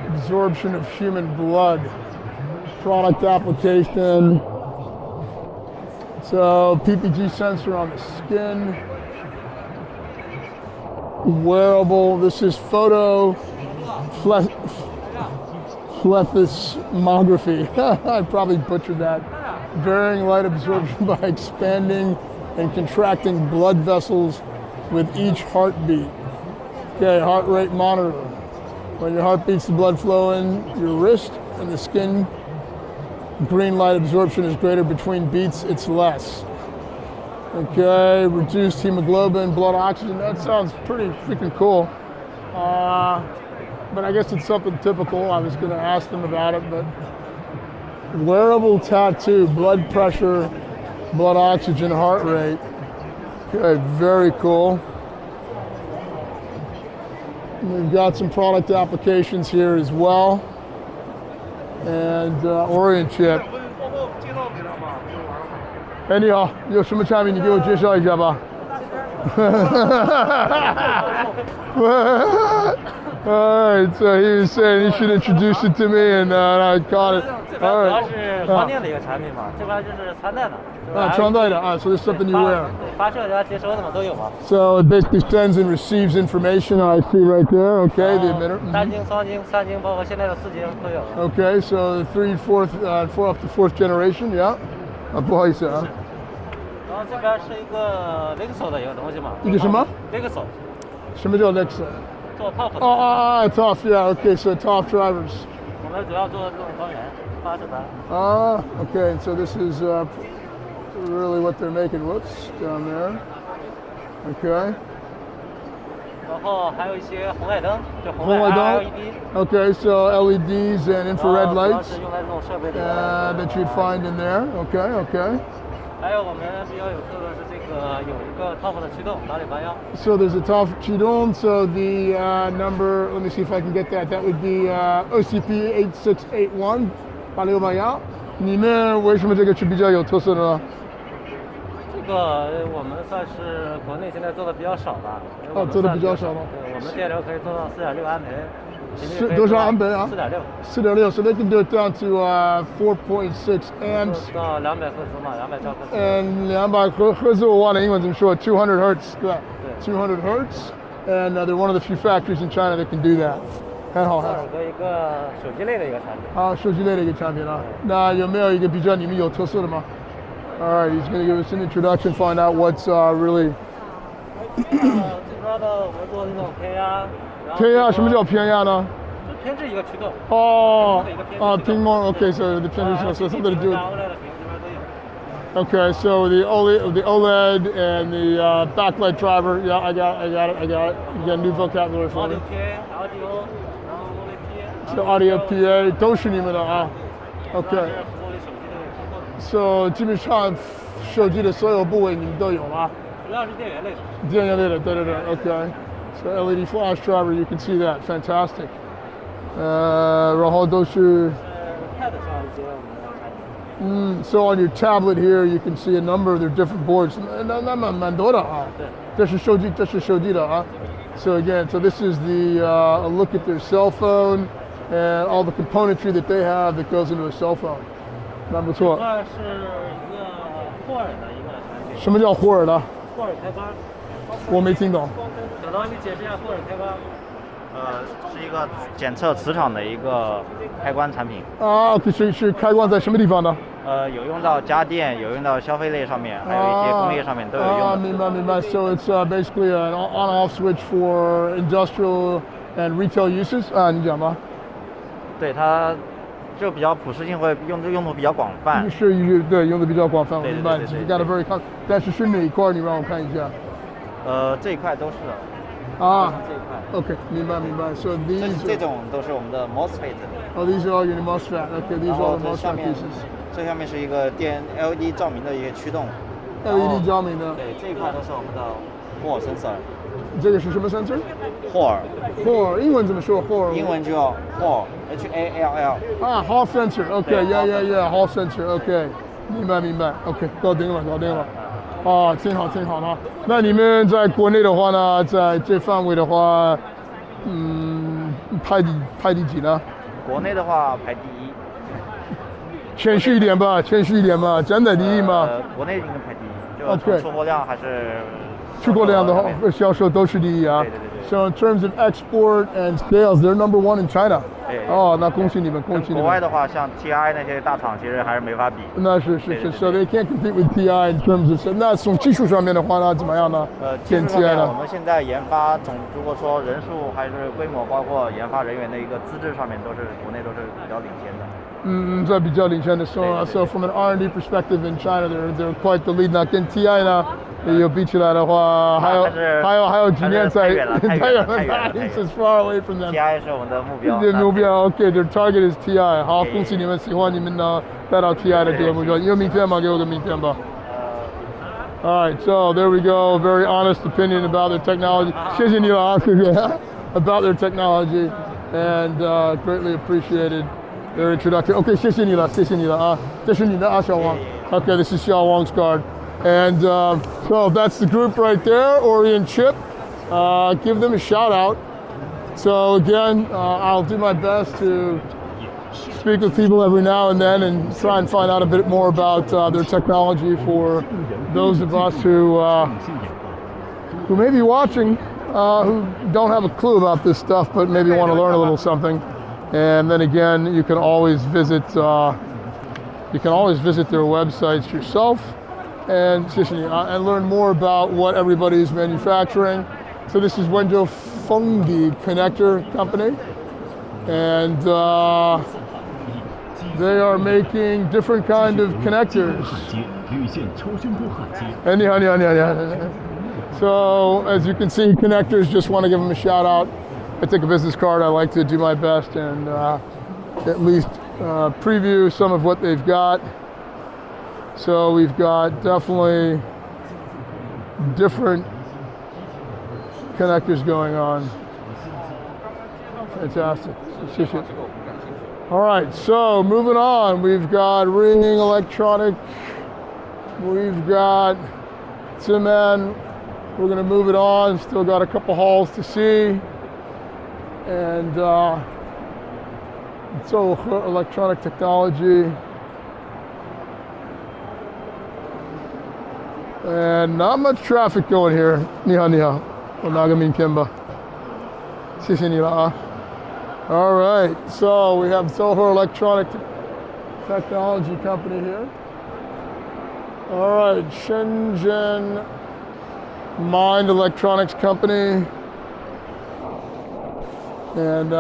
Absorption of human blood. Product application. So PPG sensor on the skin. Wearable. This is plethysmography. I probably butchered that. Varying light absorption by expanding and contracting blood vessels with each heartbeat. Okay, heart rate monitor. When your heart beats, the blood flow in your wrist and the skin. Green light absorption is greater between beats, it's less. Okay, reduced hemoglobin, blood oxygen. That sounds pretty freaking cool. But I guess it's something typical. I was going to ask them about it, but wearable tattoo, blood pressure, blood oxygen, heart rate. Okay, very cool. We've got some product applications here as well. And Orient chip. 哎，你好，有什么产品你给我介绍一下吧。Alright, so he was saying he should introduce it to me, and I caught it. 这边主要是光电的一个产品嘛，这边就是穿戴的。穿戴的啊 so this is something you wear. 发射加接收的嘛都有嘛。So it basically sends and receives information. I see right there. Okay, the emitter. 单晶、双晶、三晶，包括现在的四晶都有。Okay, so 3, 4, 4 up to 4th generation, yeah. 不好意思啊。然后这边是一个 Lexo 的一个东西嘛。一个什么 ？Lexo。什么叫 Lexo？ 做 TOF 的。TOF, yeah. Okay, so TOF drivers. 我们主要做这种光源发射盘。Okay, so this is really what they're making. Whoops, down there. Okay. 然后还有一些红外灯，就红外 LED。Okay, so LEDs and infrared lights 是用在这种设备里。that you'd find in there. Okay, okay. 还有我们比较有特色是这个有一个 TOF 的驱动，881。So there's a TOF 驱动. So the number, let me see if I can get that. That would be OCP 8681. 881. 你们为什么这个是比较有特色的呢？这个我们算是国内现在做的比较少吧。做的比较少吗？对，我们电流可以做到4.6安培。是多少安培啊？4.6。So they can do it down to 4.6 amps. 到200赫兹嘛，200兆赫兹。And 200赫兹我忘了英文怎么说，200 hertz. 对，200 hertz. And they're one of the few factories in China that can do that. 很好，很好。一个手机类的一个产品。手机类的一个产品啊。那有没有一个比较你们有特色的吗？ All right, he's going to give us an introduction, find out what's really. 这边的我们做那种偏压。偏压，什么叫偏压呢？就偏置一个驱动。ping more. Okay, so the偏置so something to do. Okay, so the OLED and the backlight driver. Yeah, I got it. You got new vocabulary for me. So audio PA 都是你们的啊。Okay. So 基本上手机的所有部位你们都有吗？主要是电源类的。电源类的，对。Okay. So LED flash driver, you can see that, fantastic. 然后都是。Pad 上一些我们的产品。So on your tablet here, you can see a number of their different boards. 那蛮多的啊。对。这是手机的啊。So again, so this is a look at their cell phone and all the componentry that they have that goes into a cell phone. 蛮不错。这是一个霍尔的一个产品。什么叫霍尔呢？霍尔开关。我没听懂。小刀，你解释一下霍尔开关。是一个检测磁场的一个开关产品。是开关在什么地方呢？有用到家电，有用到消费类上面，还有一些工业上面都有用的。明白。So it's basically an on-off switch for industrial and retail uses. 你讲吧。对，它就比较普适性会用途比较广泛。对，用的比较广泛。明白。对。Got a very 但是哪一块？你让我看一下。这一块都是的。这一块。Okay, 明白。So these 这种都是我们的 MOSFET。these are all your MOSFET. Okay, these are all the MOSFET pieces. 这下面是一个LED 照明的一个驱动。LED 照明的。对，这一块都是我们的 Hall sensor。这个是什么 sensor？ Hall。英文怎么说 ？Hall。英文就叫 Hall，H-A-L-L。Hall sensor. Okay, yeah. Hall sensor. Okay, 明白。Okay, 搞定了。挺好的。那你们在国内的话呢，在这范围的话，排第几呢？国内的话排第一。谦虚一点吧，真的第一吗？国内应该排第一，就从出货量还是出口量的销售都是第一啊。对对对对。 So in terms of export and sales, they're number one in China. 对。哦，那恭喜你们，恭喜你们。国外的话，像 TI 那些大厂，其实还是没法比。那是， so they can't compete with TI in terms of. 那从技术上面的话呢，怎么样呢？技术上面， TI 呢？我们现在研发如果说人数还是规模，包括研发人员的一个资质上面，国内都是比较领先的。在比较领先的。So from an R&D perspective in China, they're quite the lead. 那跟 TI 呢，有比起来的话，还有几年才太远了 ，It's far away from them. TI 是我们的目标。目标 ，OK，their target is TI。好，恭喜你们，喜欢你们呢带到 TI 的这个目标。你有名片吗？给我个名片吧。All right, so there we go. Very honest opinion about their technology. 谢谢你了啊，谢谢。About their technology, and greatly appreciated their introduction. OK， 谢谢你了，谢谢你了啊。这是你的啊，小王。OK, this is Xiao Wang's card. And so that's the group right there, Orient Chip. Give them a shout out. So again, I'll do my best to speak with people every now and then and try and find out a bit more about their technology for those of us who may be watching, who don't have a clue about this stuff, but maybe want to learn a little something. And then again, you can always visit their websites yourself and learn more about what everybody is manufacturing. So this is Wenzhou Fengdi Connector Company, and they are making different kind of connectors. So as you can see, connectors, just want to give them a shout out. I take a business card. I like to do my best and at least preview some of what they've got. So we've got definitely different connectors going on. Fantastic. All right, so moving on, we've got ring electronic, we've got Ziman. We're going to move it on. Still got a couple halls to see, and so electronic technology. And not much traffic going here. 你好，你好，我拿个名片吧。谢谢你了啊。All right, so we have Soho Electronic Technology Company here. All right, Shenzhen Mind Electronics Company. And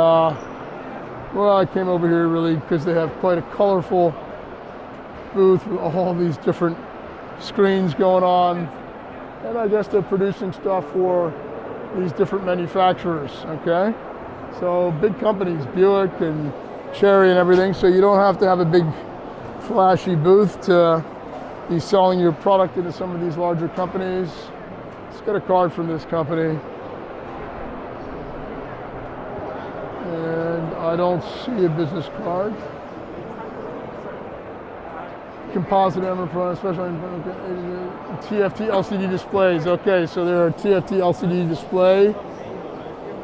well, I came over here really because they have quite a colorful booth with all these different screens going on, and I guess they're producing stuff for these different manufacturers. Okay, so big companies, Buick and Chery and everything, so you don't have to have a big flashy booth to be selling your product into some of these larger companies. Let's get a card from this company, and I don't see a business card. Composite MOSFETs, especially TFT LCD displays. Okay, so they're a TFT LCD display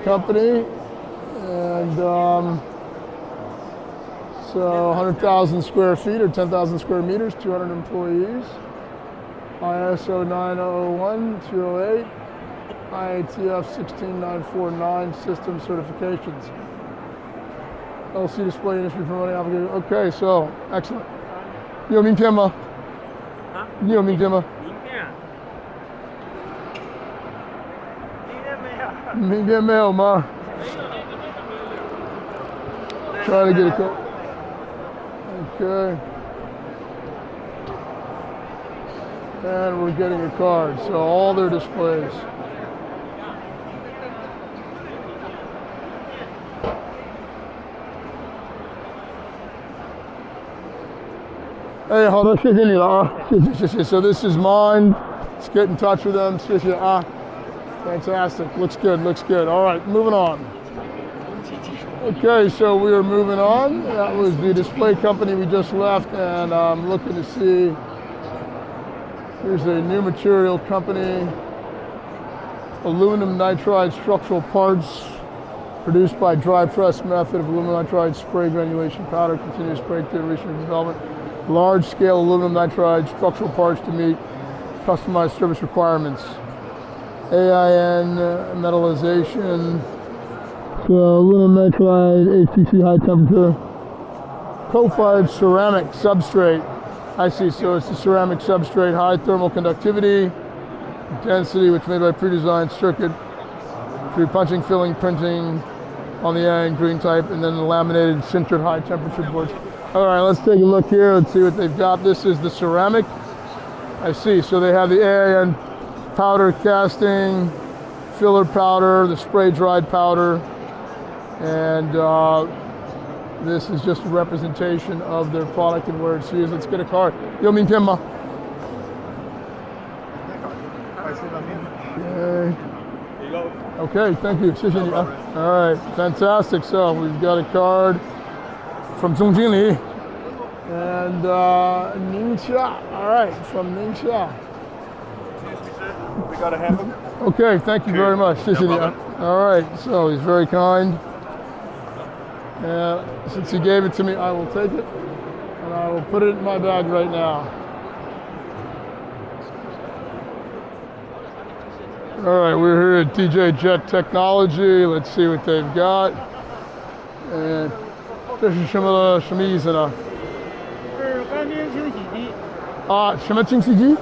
company, and so 100,000 square feet or 10,000 square meters, 200 employees. ISO 9001-208, IATF 16949 system certifications. LCD display industry promoting application. Okay, so excellent. 你有名片吗？啊？你有名片吗？名片？名片没有。名片没有吗？Trying to get a code. Okay. And we're getting a card. So all their displays. Hey, 好的，谢谢你了啊，谢谢。So this is mine. Let's get in touch with them. 谢谢啊。Fantastic. Looks good. Looks good. All right, moving on. Okay, so we are moving on. That was the display company we just left, and I'm looking to see. Here's a new material company. Aluminum nitride structural parts produced by dry press method of aluminum nitride spray granulation powder, continuous breakthrough research and development. Large-scale aluminum nitride structural parts to meet customized service requirements. AIN metallization, so aluminum nitride, ATC high temperature, co-fired ceramic substrate. I see, so it's a ceramic substrate, high thermal conductivity, density, which made by pre-designed circuit through punching, filling, printing on the iron green type, and then the laminated sintered high temperature boards. All right, let's take a look here. Let's see what they've got. This is the ceramic. I see, so they have the AIN powder casting, filler powder, the spray dried powder, and this is just a representation of their product and where it's used. Let's get a card. 有名片吗？ Okay, thank you. 谢谢你啊。All right, fantastic. So we've got a card from 总经理 and Ningxia. All right, from Ningxia. We gotta have them. Okay, thank you very much. 谢谢你啊。All right, so he's very kind. Since he gave it to me, I will take it and I will put it in my bag right now. All right, we're here at DJ Jet Technology. Let's see what they've got. And 这是什么意思呢？是干冰清洗机。啊，什么清洗机？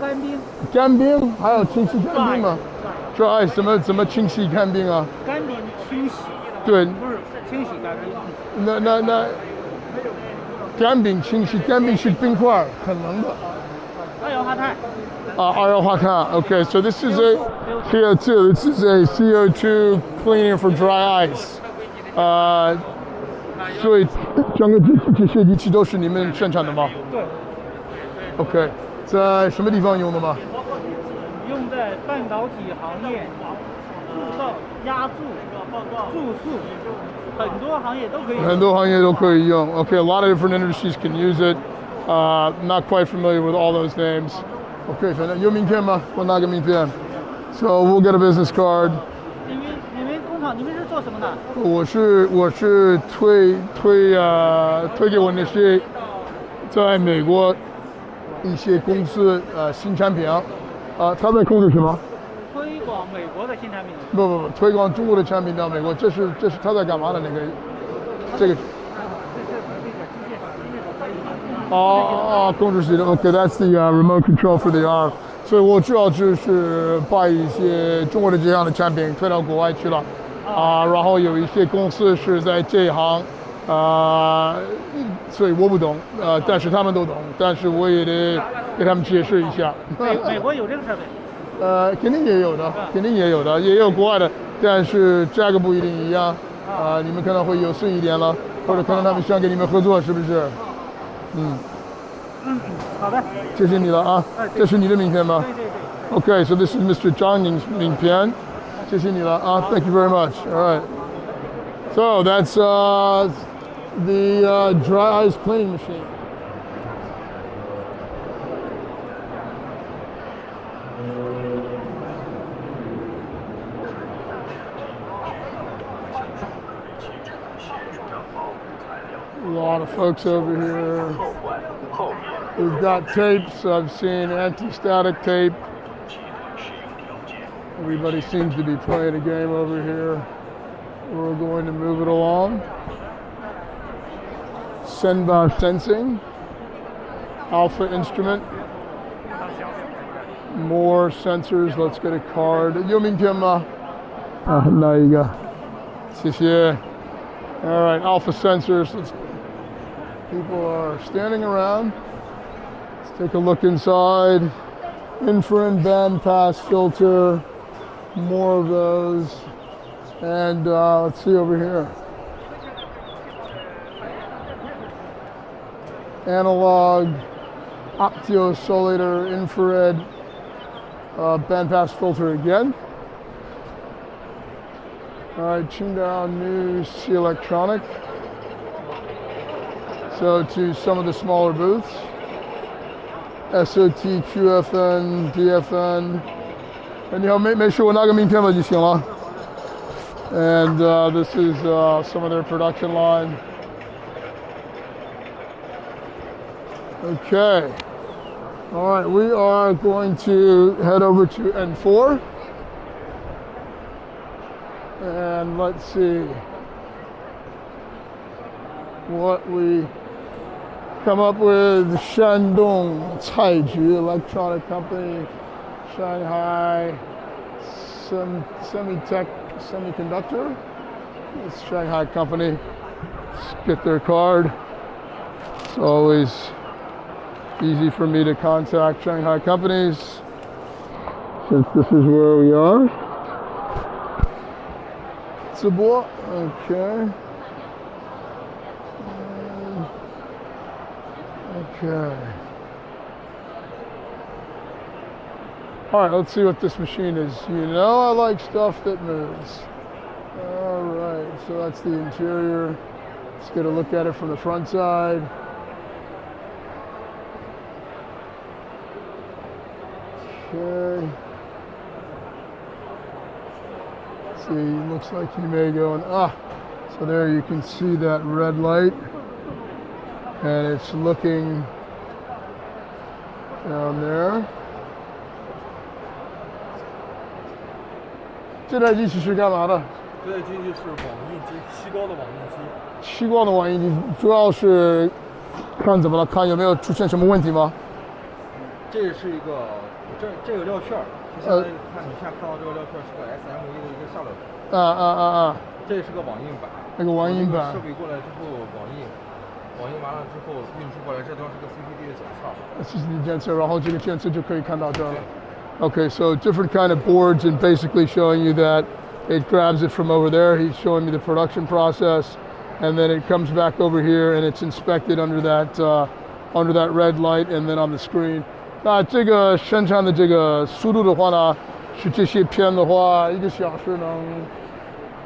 干冰。干冰，还有清洗干冰吗？这哎，怎么清洗干冰啊？干冰清洗。对。不是清洗干冰。那干冰清洗，干冰是冰块，很冷的。二氧化碳。二氧化碳. Okay, so this is a CO2. This is a CO2 cleaner for dry ice. 所以整个这些仪器都是你们生产的吗？对。Okay, 在什么地方用的吗？用在半导体行业、铸造、压铸、注塑，很多行业都可以用。很多行业都可以用。Okay, a lot of different industries can use it. Not quite familiar with all those names. Okay, 反正有名片吗？我拿个名片。So we'll get a business card. 你们工厂，你们是做什么的？我是推给我那些在美国一些公司新产品他在控制什么？推广美国的新产品。不，推广中国的产品到美国，这是他在干嘛的那个这个？控制系统 ，OK, that's the remote control for the arm. 所以我主要就是把一些中国的这样的产品推到国外去了，然后有一些公司是在这一行，所以我不懂，但是他们都懂，但是我也得给他们解释一下。美国有这个设备？肯定也有的，也有国外的，但是价格不一定一样，你们可能会有顺一点了，或者可能他们想跟你们合作，是不是？好的。谢谢你了啊，这是你的名片吗？对。Okay, so this is Mr. Zhang's 名片，谢谢你了啊 ，Thank you very much. All right. So that's the dry ice cleaning machine. A lot of folks over here. We've got tapes. I've seen anti-static tape. Everybody seems to be playing a game over here. We're going to move it along. Senba sensing. Alpha instrument. More sensors. Let's get a card. 有名片吗？那一个。谢谢。All right, alpha sensors. People are standing around. Let's take a look inside. Infrared bandpass filter. More of those. And let's see over here. Analog, optosolator, infrared, bandpass filter again. All right, Qingdao new Electronica. So to some of the smaller booths. SOT, QFN, DFN. And you know, make sure 我拿个名片吧就行了。And this is some of their production line. Okay. All right, we are going to head over to N4. And let's see what we come up with. Shandong Caiju Electronic Company, Shanghai Semiconductor. It's a Shanghai company. Let's get their card. It's always easy for me to contact Shanghai companies since this is where we are. Zibo, okay. Okay. All right, let's see what this machine is. You know I like stuff that moves. All right, so that's the interior. Let's get a look at it from the front side. Okay. See, looks like you may go and so there you can see that red light, and it's looking down there. 这台机器是干嘛的？这台机器是网印机，吸光的网印机。吸光的网印机主要是看怎么了？看有没有出现什么问题吗？这是一个这个料片儿，就相当于看你现在看到这个料片是个 SME 的一个下料片。这是个网印板。那个网印板。设备过来之后，网印完了之后运出过来，这地方是个 CCD 的检测。CCD 检测，然后这个检测就可以看到这了。Okay, so different kind of boards and basically showing you that it grabs it from over there. He's showing me the production process, and then it comes back over here and it's inspected under that red light and then on the screen. 那这个生产的这个速度的话呢，是这些片的话，1个小时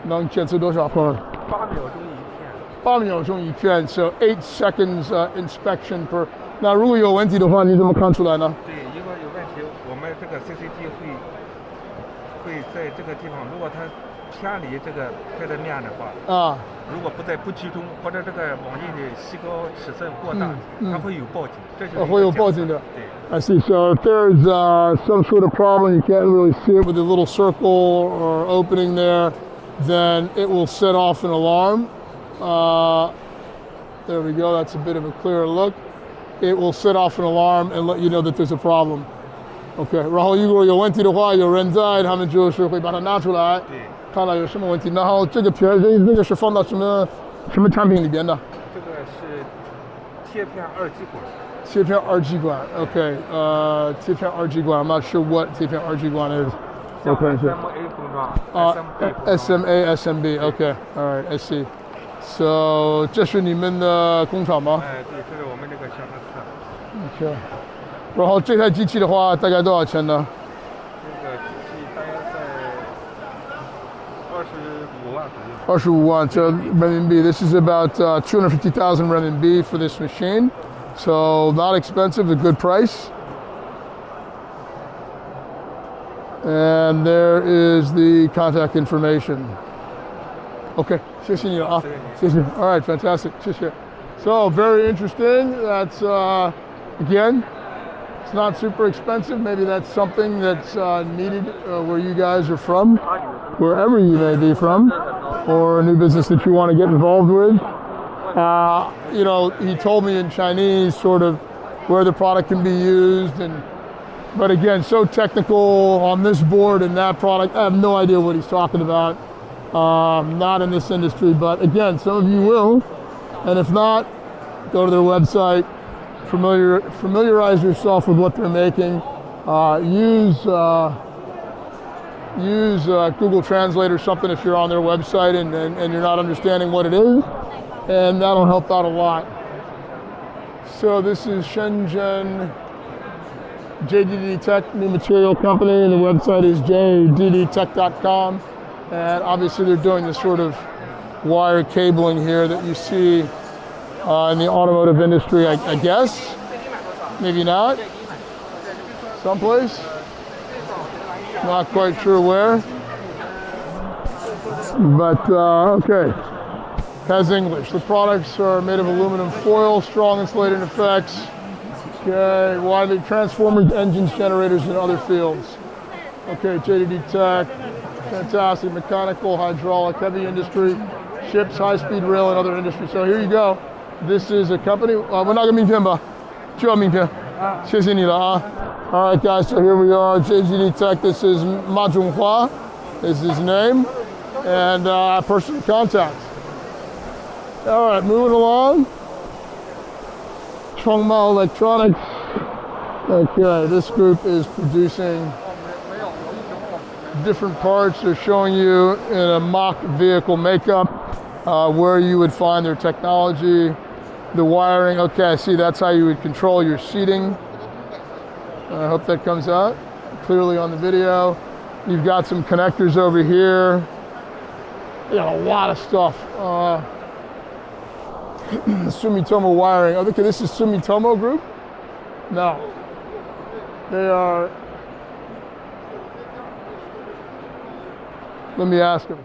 能检测多少块？8秒钟一片。So 8 seconds inspection per. 那如果有问题的话，你怎么看出来呢？对，如果有问题，我们这个 CCD 会在这个地方，如果它偏离这个拍的面的话，如果不集中，或者这个网印的细高尺寸过大，它会有报警，这就是会有报警的。对。I see. So if there's some sort of problem, you can't really see it with a little circle or opening there, then it will set off an alarm. There we go. That's a bit of a clearer look. It will set off an alarm and let you know that there's a problem. OK. 然后如果有问题的话，有人在，他们就是会把它拿出来，看到有什么问题。然后这个片，这个是放到什么产品里边的？这个是贴片二极管。贴片二极管 ，OK， 贴片二极管 ，I'm not sure what 贴片二极管 is。我看一下。SMA SMB，OK， all right， I see。So 这是你们的工厂吗？对，这是我们这个宣传册。OK。然后这台机器的话，大概多少钱呢？这个机器大概在25万左右。25万，这人民币。This is about 250,000 RMB for this machine. So not expensive, a good price. And there is the contact information. Okay, 谢谢你啊，谢谢。All right, fantastic. 谢谢. So very interesting. That's again, it's not super expensive. Maybe that's something that's needed where you guys are from, wherever you may be from, or a new business that you want to get involved with. You know, he told me in Chinese sort of where the product can be used, but again, so technical on this board and that product. I have no idea what he's talking about. Not in this industry, but again, some of you will, and if not, go to their website, familiarize yourself with what they're making. Use Google Translate or something if you're on their website and you're not understanding what it is. And that'll help out a lot. So this is Shenzhen JDD Tech, new material company, and the website is jddtech.com. And obviously they're doing this sort of wire cabling here that you see in the automotive industry, I guess. Maybe not. Someplace. Not quite sure where. But okay. Has English. The products are made of aluminum foil, strong insulating effects. Okay, widely transformers, engines, generators, and other fields. Okay, JDD Tech, Fantastic. Mechanical, hydraulic, heavy industry, ships, high-speed rail, and other industries. So here you go. This is a company. 我拿个名片吧，就要名片。谢谢你了啊。All right, guys. So here we are, JGD Tech. This is Ma Zhonghua. Is his name, and personal contacts. All right, moving along. Chongmao Electronics. Okay, this group is producing different parts. They're showing you in a mock vehicle makeup where you would find their technology, the wiring. Okay, I see that's how you would control your seating. I hope that comes out clearly on the video. You've got some connectors over here. You got a lot of stuff. Sumitomo wiring. Oh, okay, this is Sumitomo Group? No. They are. Let me ask them.